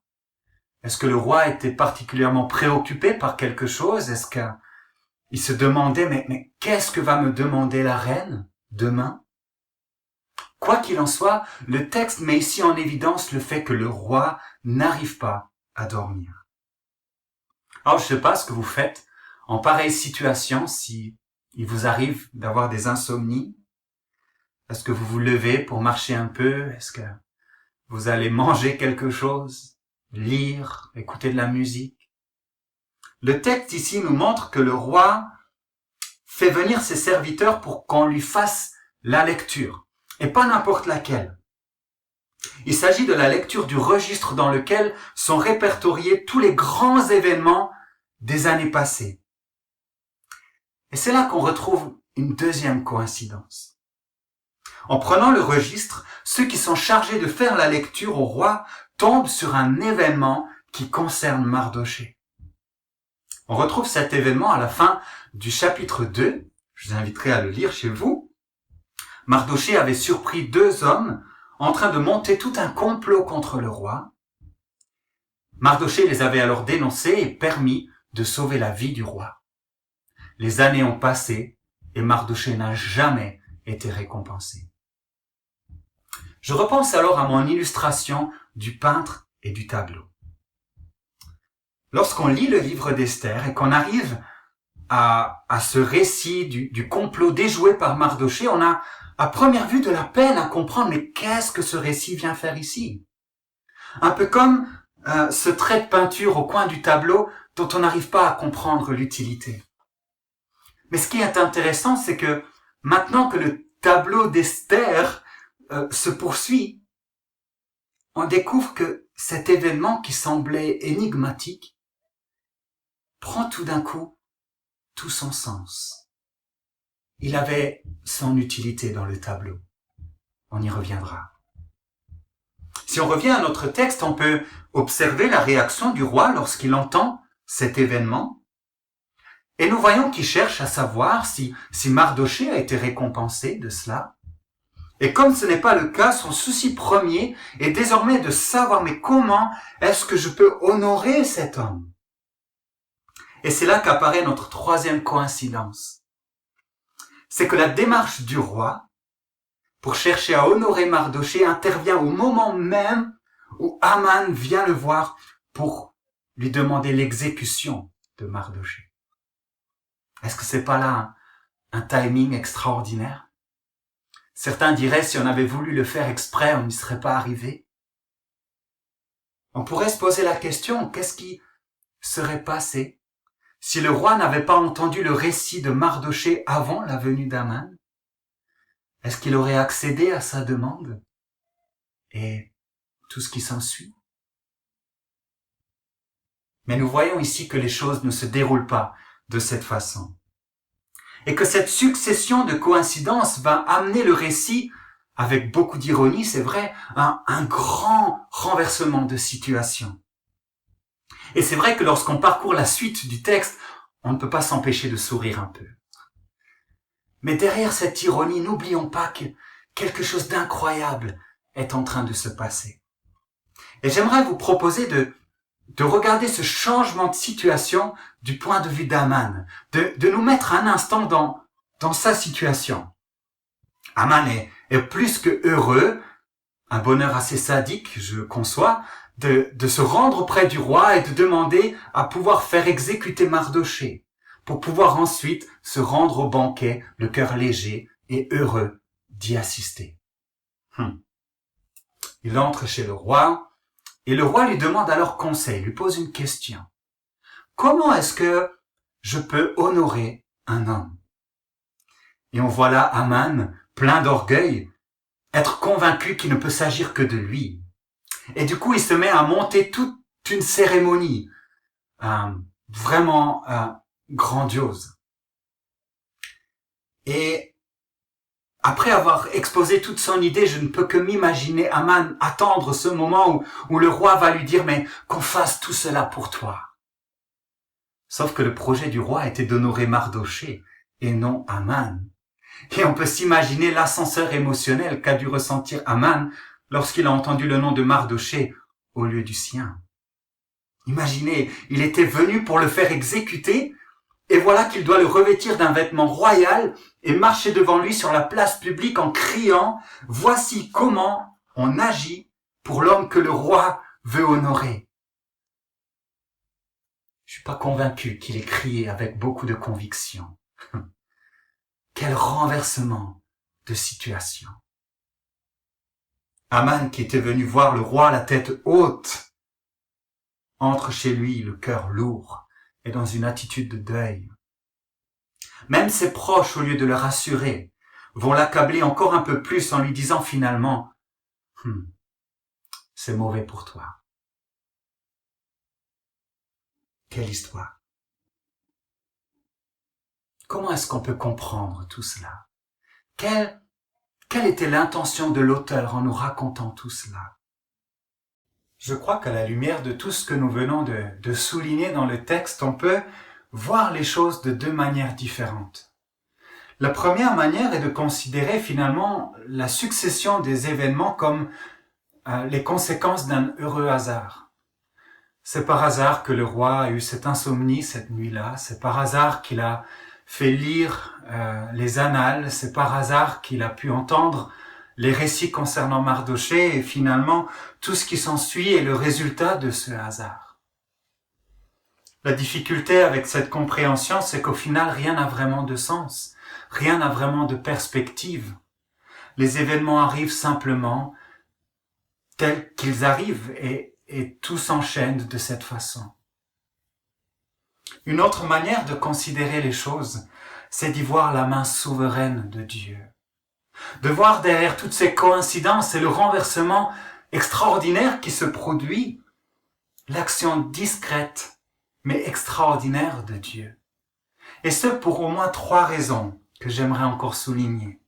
Est-ce que le roi était particulièrement préoccupé par quelque chose? Est-ce qu'il se demandait, mais qu'est-ce que va me demander la reine demain? Quoi qu'il en soit, le texte met ici en évidence le fait que le roi n'arrive pas à dormir. Alors, je ne sais pas ce que vous faites en pareille situation, si il vous arrive d'avoir des insomnies. Est-ce que vous vous levez pour marcher un peu? Est-ce que vous allez manger quelque chose? Lire, écouter de la musique? Le texte ici nous montre que le roi fait venir ses serviteurs pour qu'on lui fasse la lecture, et pas n'importe laquelle. Il s'agit de la lecture du registre dans lequel sont répertoriés tous les grands événements des années passées. Et c'est là qu'on retrouve une deuxième coïncidence. En prenant le registre, ceux qui sont chargés de faire la lecture au roi tombent sur un événement qui concerne Mardoché. On retrouve cet événement à la fin du chapitre 2. Je vous inviterai à le lire chez vous. Mardoché avait surpris deux hommes en train de monter tout un complot contre le roi. Mardoché les avait alors dénoncés et permis de sauver la vie du roi. Les années ont passé et Mardoché n'a jamais été récompensé. Je repense alors à mon illustration du peintre et du tableau. lorsqu'on lit le livre d'Esther et qu'on arrive à ce récit du complot déjoué par Mardochée, on a à première vue de la peine à comprendre mais qu'est-ce que ce récit vient faire ici? Un peu comme ce trait de peinture au coin du tableau dont on n'arrive pas à comprendre l'utilité. Mais ce qui est intéressant, c'est que maintenant que le tableau d'Esther se poursuit, on découvre que cet événement qui semblait énigmatique prend tout d'un coup tout son sens. Il avait son utilité dans le tableau. On y reviendra. Si on revient à notre texte, on peut observer la réaction du roi lorsqu'il entend cet événement. Et nous voyons qu'il cherche à savoir si Mardochée a été récompensé de cela. Et comme ce n'est pas le cas, son souci premier est désormais de savoir mais comment est-ce que je peux honorer cet homme? Et c'est là qu'apparaît notre troisième coïncidence. C'est que la démarche du roi pour chercher à honorer Mardochée intervient au moment même où Haman vient le voir pour lui demander l'exécution de Mardochée. Est-ce que c'est pas là un timing extraordinaire? Certains diraient si on avait voulu le faire exprès, on n'y serait pas arrivé. On pourrait se poser la question, qu'est-ce qui serait passé si le roi n'avait pas entendu le récit de Mardochée avant la venue d'Haman? Est-ce qu'il aurait accédé à sa demande et tout ce qui s'ensuit? Mais nous voyons ici que les choses ne se déroulent pas de cette façon. Et que cette succession de coïncidences va amener le récit, avec beaucoup d'ironie, c'est vrai, à un grand renversement de situation. Et c'est vrai que lorsqu'on parcourt la suite du texte, on ne peut pas s'empêcher de sourire un peu. Mais derrière cette ironie, n'oublions pas que quelque chose d'incroyable est en train de se passer. Et j'aimerais vous proposer de regarder ce changement de situation du point de vue d'Haman, de nous mettre un instant dans sa situation. Haman est plus que heureux, un bonheur assez sadique, je conçois, de se rendre auprès du roi et de demander à pouvoir faire exécuter Mardochée, pour pouvoir ensuite se rendre au banquet, le cœur léger et heureux d'y assister. Il entre chez le roi, et le roi lui demande alors conseil, lui pose une question. Comment est-ce que je peux honorer un homme? Et on voit là Haman, plein d'orgueil, être convaincu qu'il ne peut s'agir que de lui. Et du coup, il se met à monter toute une cérémonie, vraiment grandiose. Et après avoir exposé toute son idée, je ne peux que m'imaginer Haman attendre ce moment où le roi va lui dire « mais qu'on fasse tout cela pour toi ». Sauf que le projet du roi était d'honorer Mardochée et non Haman. Et on peut s'imaginer l'ascenseur émotionnel qu'a dû ressentir Haman lorsqu'il a entendu le nom de Mardochée au lieu du sien. Imaginez, il était venu pour le faire exécuter, et voilà qu'il doit le revêtir d'un vêtement royal et marcher devant lui sur la place publique en criant « Voici comment on agit pour l'homme que le roi veut honorer ». Je suis pas convaincu qu'il ait crié avec beaucoup de conviction. Quel renversement de situation. Haman, qui était venu voir le roi la tête haute, entre chez lui le cœur lourd et dans une attitude de deuil. Même ses proches, au lieu de le rassurer, vont l'accabler encore un peu plus en lui disant finalement « c'est mauvais pour toi ». Quelle histoire! Comment est-ce qu'on peut comprendre tout cela? Quelle était l'intention de l'auteur en nous racontant tout cela? Je crois qu'à la lumière de tout ce que nous venons de souligner dans le texte, on peut voir les choses de deux manières différentes. La première manière est de considérer finalement la succession des événements comme les conséquences d'un heureux hasard. C'est par hasard que le roi a eu cette insomnie cette nuit-là, c'est par hasard qu'il a fait lire les annales, c'est par hasard qu'il a pu entendre les récits concernant Mardochée et finalement tout ce qui s'ensuit est le résultat de ce hasard. La difficulté avec cette compréhension, c'est qu'au final, rien n'a vraiment de sens. Rien n'a vraiment de perspective. Les événements arrivent simplement tels qu'ils arrivent et tout s'enchaîne de cette façon. Une autre manière de considérer les choses, c'est d'y voir la main souveraine de Dieu. De voir derrière toutes ces coïncidences et le renversement extraordinaire qui se produit, l'action discrète mais extraordinaire de Dieu. Et ce pour au moins 3 raisons que j'aimerais encore souligner.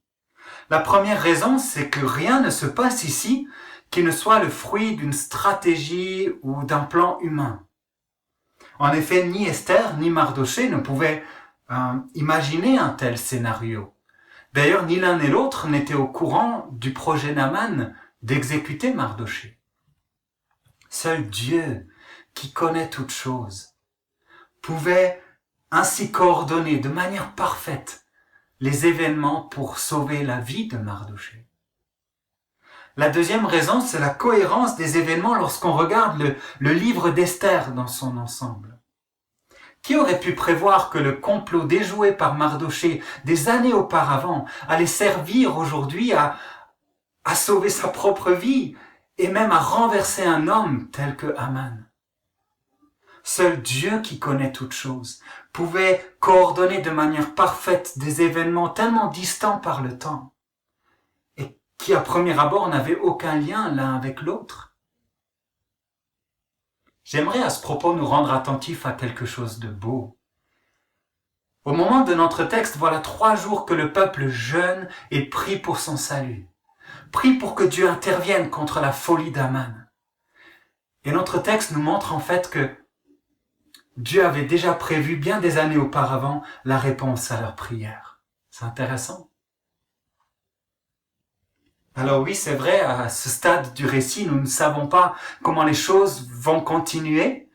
La première raison, c'est que rien ne se passe ici qui ne soit le fruit d'une stratégie ou d'un plan humain. En effet, ni Esther ni Mardochée ne pouvaient imaginer un tel scénario. D'ailleurs, ni l'un ni l'autre n'étaient au courant du projet d'Aman d'exécuter Mardochée. Seul Dieu, qui connaît toutes choses, pouvait ainsi coordonner de manière parfaite les événements pour sauver la vie de Mardochée. La deuxième raison, c'est la cohérence des événements lorsqu'on regarde le livre d'Esther dans son ensemble. Qui aurait pu prévoir que le complot déjoué par Mardochée des années auparavant allait servir aujourd'hui à sauver sa propre vie et même à renverser un homme tel que Aman? Seul Dieu qui connaît toutes choses pouvait coordonner de manière parfaite des événements tellement distants par le temps et qui à premier abord n'avaient aucun lien l'un avec l'autre. J'aimerais à ce propos nous rendre attentifs à quelque chose de beau. Au moment de notre texte, voilà 3 jours que le peuple jeûne et prie pour son salut. Prie pour que Dieu intervienne contre la folie d'Aman. Et notre texte nous montre en fait que Dieu avait déjà prévu bien des années auparavant la réponse à leur prière. C'est intéressant. Alors oui, c'est vrai, à ce stade du récit, nous ne savons pas comment les choses vont continuer.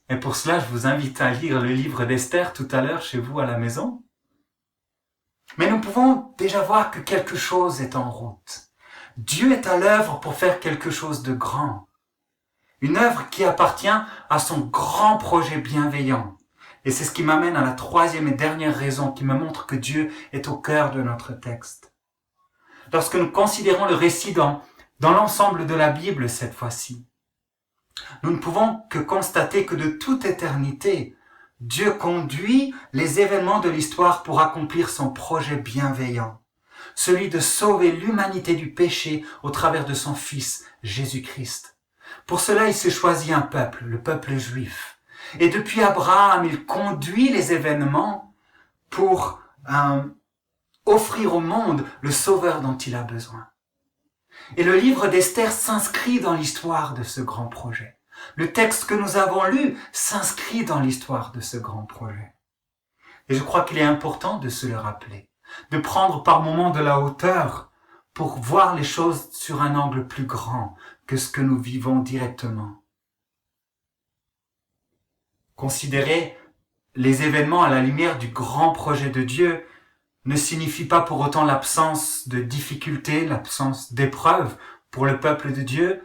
Et pour cela, je vous invite à lire le livre d'Esther tout à l'heure chez vous à la maison. Mais nous pouvons déjà voir que quelque chose est en route. Dieu est à l'œuvre pour faire quelque chose de grand. Une œuvre qui appartient à son grand projet bienveillant. Et c'est ce qui m'amène à la 3e et dernière raison qui me montre que Dieu est au cœur de notre texte. Lorsque nous considérons le récit dans l'ensemble de la Bible cette fois-ci, nous ne pouvons que constater que de toute éternité, Dieu conduit les événements de l'histoire pour accomplir son projet bienveillant, celui de sauver l'humanité du péché au travers de son Fils, Jésus-Christ. Pour cela, il s'est choisi un peuple, le peuple juif. Et depuis Abraham, il conduit les événements pour offrir au monde le sauveur dont il a besoin. Et le livre d'Esther s'inscrit dans l'histoire de ce grand projet. Le texte que nous avons lu s'inscrit dans l'histoire de ce grand projet. Et je crois qu'il est important de se le rappeler, de prendre par moments de la hauteur pour voir les choses sur un angle plus grand que ce que nous vivons directement. Considérer les événements à la lumière du grand projet de Dieu ne signifie pas pour autant l'absence de difficultés, l'absence d'épreuves pour le peuple de Dieu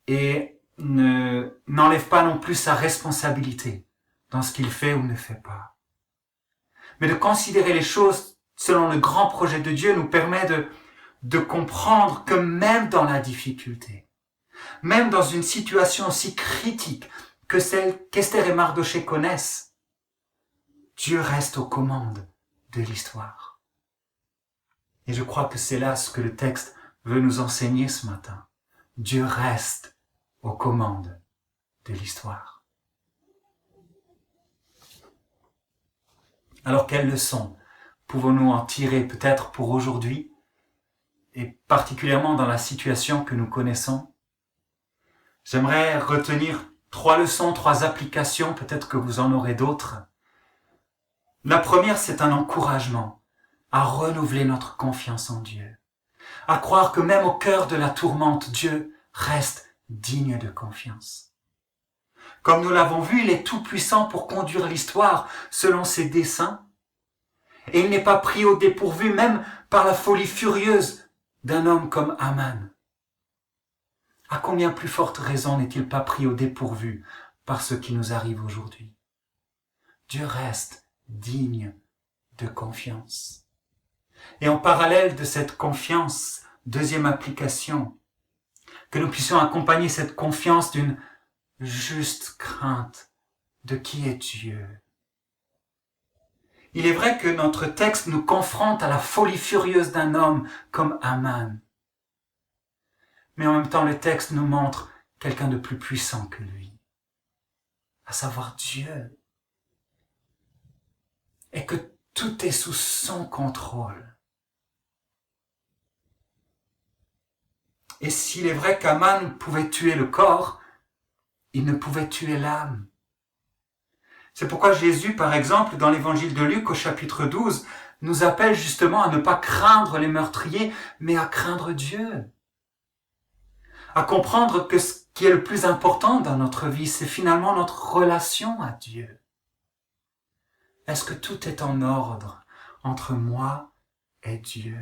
et n'enlève pas non plus sa responsabilité dans ce qu'il fait ou ne fait pas. Mais de considérer les choses selon le grand projet de Dieu nous permet de comprendre que même dans la difficulté, même dans une situation aussi critique que celle qu'Esther et Mardochée connaissent, Dieu reste aux commandes de l'histoire. Et je crois que c'est là ce que le texte veut nous enseigner ce matin. Dieu reste aux commandes de l'histoire. Alors quelles leçons pouvons-nous en tirer peut-être pour aujourd'hui et particulièrement dans la situation que nous connaissons? J'aimerais retenir 3 leçons, 3 applications, peut-être que vous en aurez d'autres. La première, c'est un encouragement à renouveler notre confiance en Dieu, à croire que même au cœur de la tourmente, Dieu reste digne de confiance. Comme nous l'avons vu, il est tout puissant pour conduire l'histoire selon ses desseins, et il n'est pas pris au dépourvu même par la folie furieuse d'un homme comme Aman. À combien plus forte raison n'est-il pas pris au dépourvu par ce qui nous arrive aujourd'hui? Dieu reste digne de confiance. Et en parallèle de cette confiance, deuxième application, que nous puissions accompagner cette confiance d'une juste crainte de qui est Dieu. Il est vrai que notre texte nous confronte à la folie furieuse d'un homme comme Aman. Mais en même temps, le texte nous montre quelqu'un de plus puissant que lui, à savoir Dieu. Et que tout est sous son contrôle. Et s'il est vrai qu'Aman pouvait tuer le corps, il ne pouvait tuer l'âme. C'est pourquoi Jésus, par exemple, dans l'évangile de Luc au chapitre 12, nous appelle justement à ne pas craindre les meurtriers, mais à craindre Dieu. À comprendre que ce qui est le plus important dans notre vie, c'est finalement notre relation à Dieu. Est-ce que tout est en ordre entre moi et Dieu?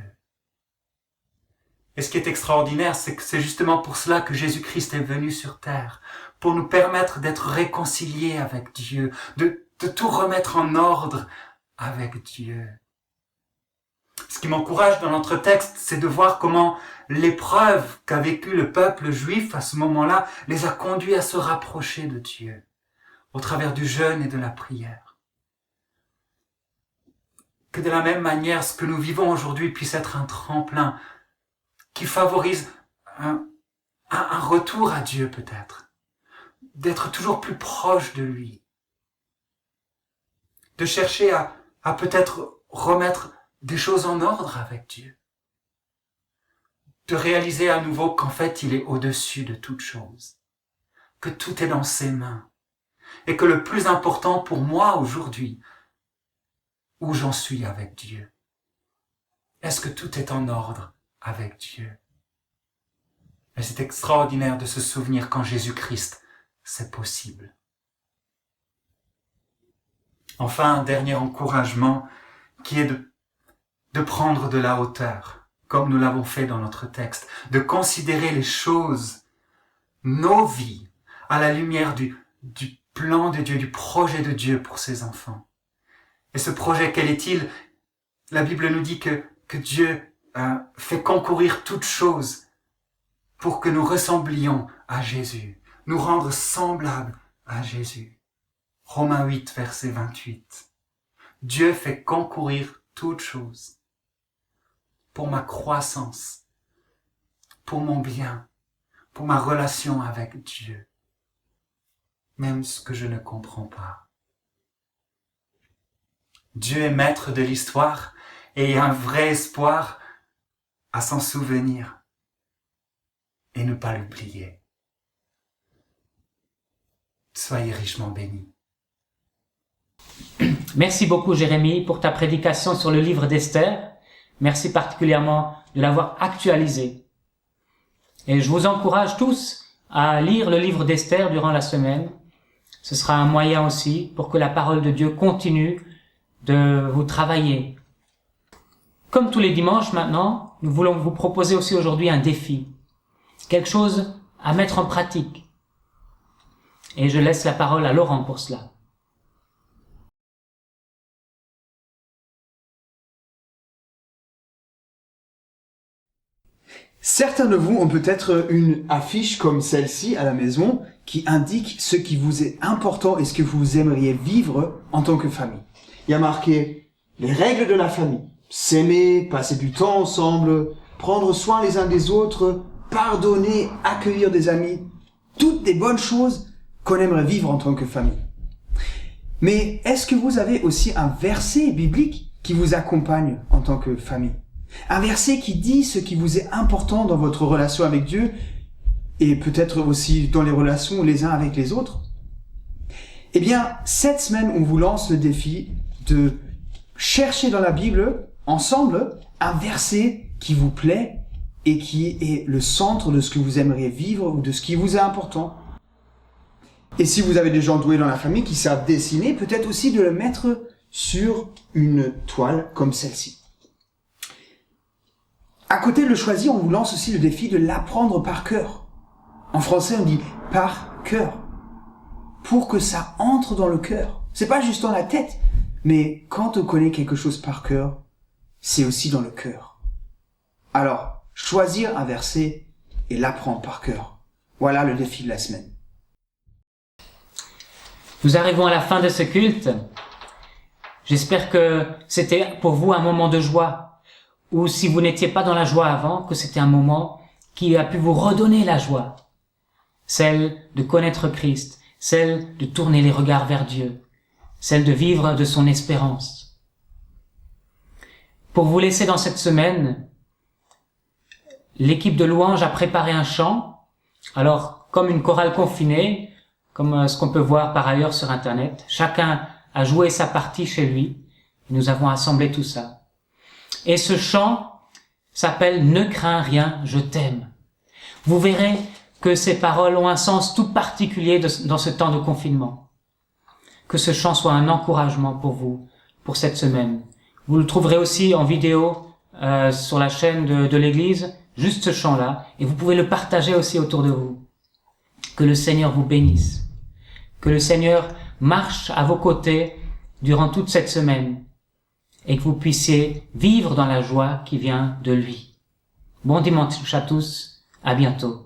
Et ce qui est extraordinaire, c'est que c'est justement pour cela que Jésus-Christ est venu sur terre, pour nous permettre d'être réconciliés avec Dieu, de tout remettre en ordre avec Dieu. Ce qui m'encourage dans notre texte, c'est de voir comment l'épreuve qu'a vécu le peuple juif à ce moment-là les a conduits à se rapprocher de Dieu, au travers du jeûne et de la prière. Que de la même manière, ce que nous vivons aujourd'hui puisse être un tremplin qui favorise un retour à Dieu peut-être, d'être toujours plus proche de lui, de chercher à peut-être remettre des choses en ordre avec Dieu, de réaliser à nouveau qu'en fait il est au-dessus de toute chose, que tout est dans ses mains, et que le plus important pour moi aujourd'hui, où j'en suis avec Dieu, est-ce que tout est en ordre avec Dieu? Mais c'est extraordinaire de se souvenir qu'en Jésus-Christ, c'est possible. Enfin, un dernier encouragement qui est de prendre de la hauteur, comme nous l'avons fait dans notre texte, de considérer les choses, nos vies, à la lumière du plan de Dieu, du projet de Dieu pour ses enfants. Et ce projet, quel est-il? La Bible nous dit que Dieu fait concourir toutes choses pour que nous ressemblions à Jésus, nous rendre semblables à Jésus. Romains 8, verset 28. Dieu fait concourir toutes choses pour ma croissance, pour mon bien, pour ma relation avec Dieu, même ce que je ne comprends pas. Dieu est maître de l'histoire et a un vrai espoir à s'en souvenir et ne pas l'oublier. Soyez richement bénis. Merci beaucoup Jérémie pour ta prédication sur le livre d'Esther. Merci particulièrement de l'avoir actualisé. Et je vous encourage tous à lire le livre d'Esther durant la semaine. Ce sera un moyen aussi pour que la parole de Dieu continue de vous travailler. Comme tous les dimanches maintenant, nous voulons vous proposer aussi aujourd'hui un défi. Quelque chose à mettre en pratique. Et je laisse la parole à Laurent pour cela. Certains de vous ont peut-être une affiche comme celle-ci à la maison qui indique ce qui vous est important et ce que vous aimeriez vivre en tant que famille. Il y a marqué les règles de la famille. S'aimer, passer du temps ensemble, prendre soin les uns des autres, pardonner, accueillir des amis. Toutes des bonnes choses qu'on aimerait vivre en tant que famille. Mais est-ce que vous avez aussi un verset biblique qui vous accompagne en tant que famille? Un verset qui dit ce qui vous est important dans votre relation avec Dieu et peut-être aussi dans les relations les uns avec les autres? Eh bien, cette semaine, on vous lance le défi de chercher dans la Bible, ensemble, un verset qui vous plaît et qui est le centre de ce que vous aimeriez vivre ou de ce qui vous est important. Et si vous avez des gens doués dans la famille qui savent dessiner, peut-être aussi de le mettre sur une toile comme celle-ci. À côté de le choisir, on vous lance aussi le défi de l'apprendre par cœur. En français, on dit par cœur. Pour que ça entre dans le cœur. C'est pas juste dans la tête, mais quand on connaît quelque chose par cœur, c'est aussi dans le cœur. Alors, choisir un verset et l'apprendre par cœur. Voilà le défi de la semaine. Nous arrivons à la fin de ce culte. J'espère que c'était pour vous un moment de joie, ou si vous n'étiez pas dans la joie avant, que c'était un moment qui a pu vous redonner la joie. Celle de connaître Christ, celle de tourner les regards vers Dieu, celle de vivre de son espérance. Pour vous laisser dans cette semaine, l'équipe de louange a préparé un chant. Alors, comme une chorale confinée, comme ce qu'on peut voir par ailleurs sur Internet, chacun a joué sa partie chez lui. Nous avons assemblé tout ça. Et ce chant s'appelle « Ne crains rien, je t'aime ». Vous verrez que ces paroles ont un sens tout particulier dans ce temps de confinement. Que ce chant soit un encouragement pour vous, pour cette semaine. Vous le trouverez aussi en vidéo sur la chaîne de l'église, juste ce chant-là, et vous pouvez le partager aussi autour de vous. Que le Seigneur vous bénisse. Que le Seigneur marche à vos côtés durant toute cette semaine et que vous puissiez vivre dans la joie qui vient de lui. Bon dimanche à tous, à bientôt.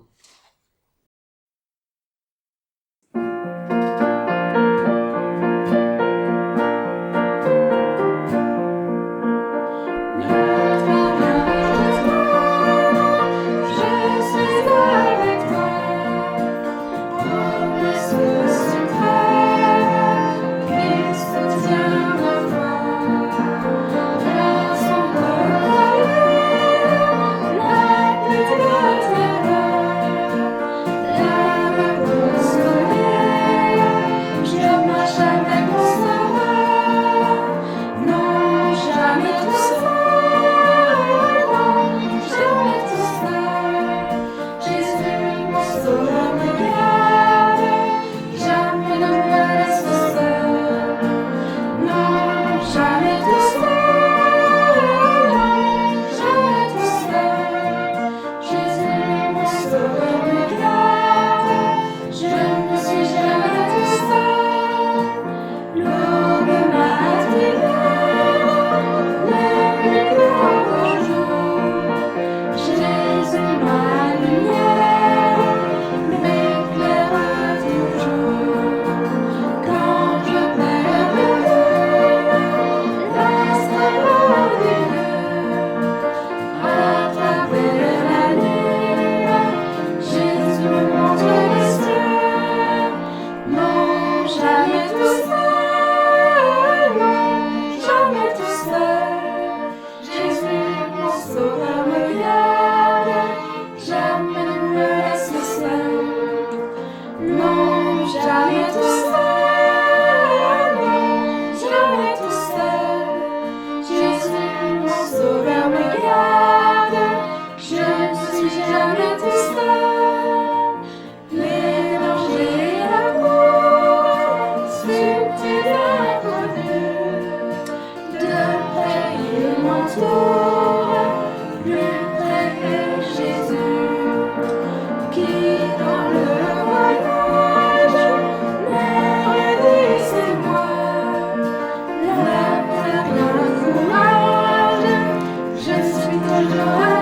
Je suis toujours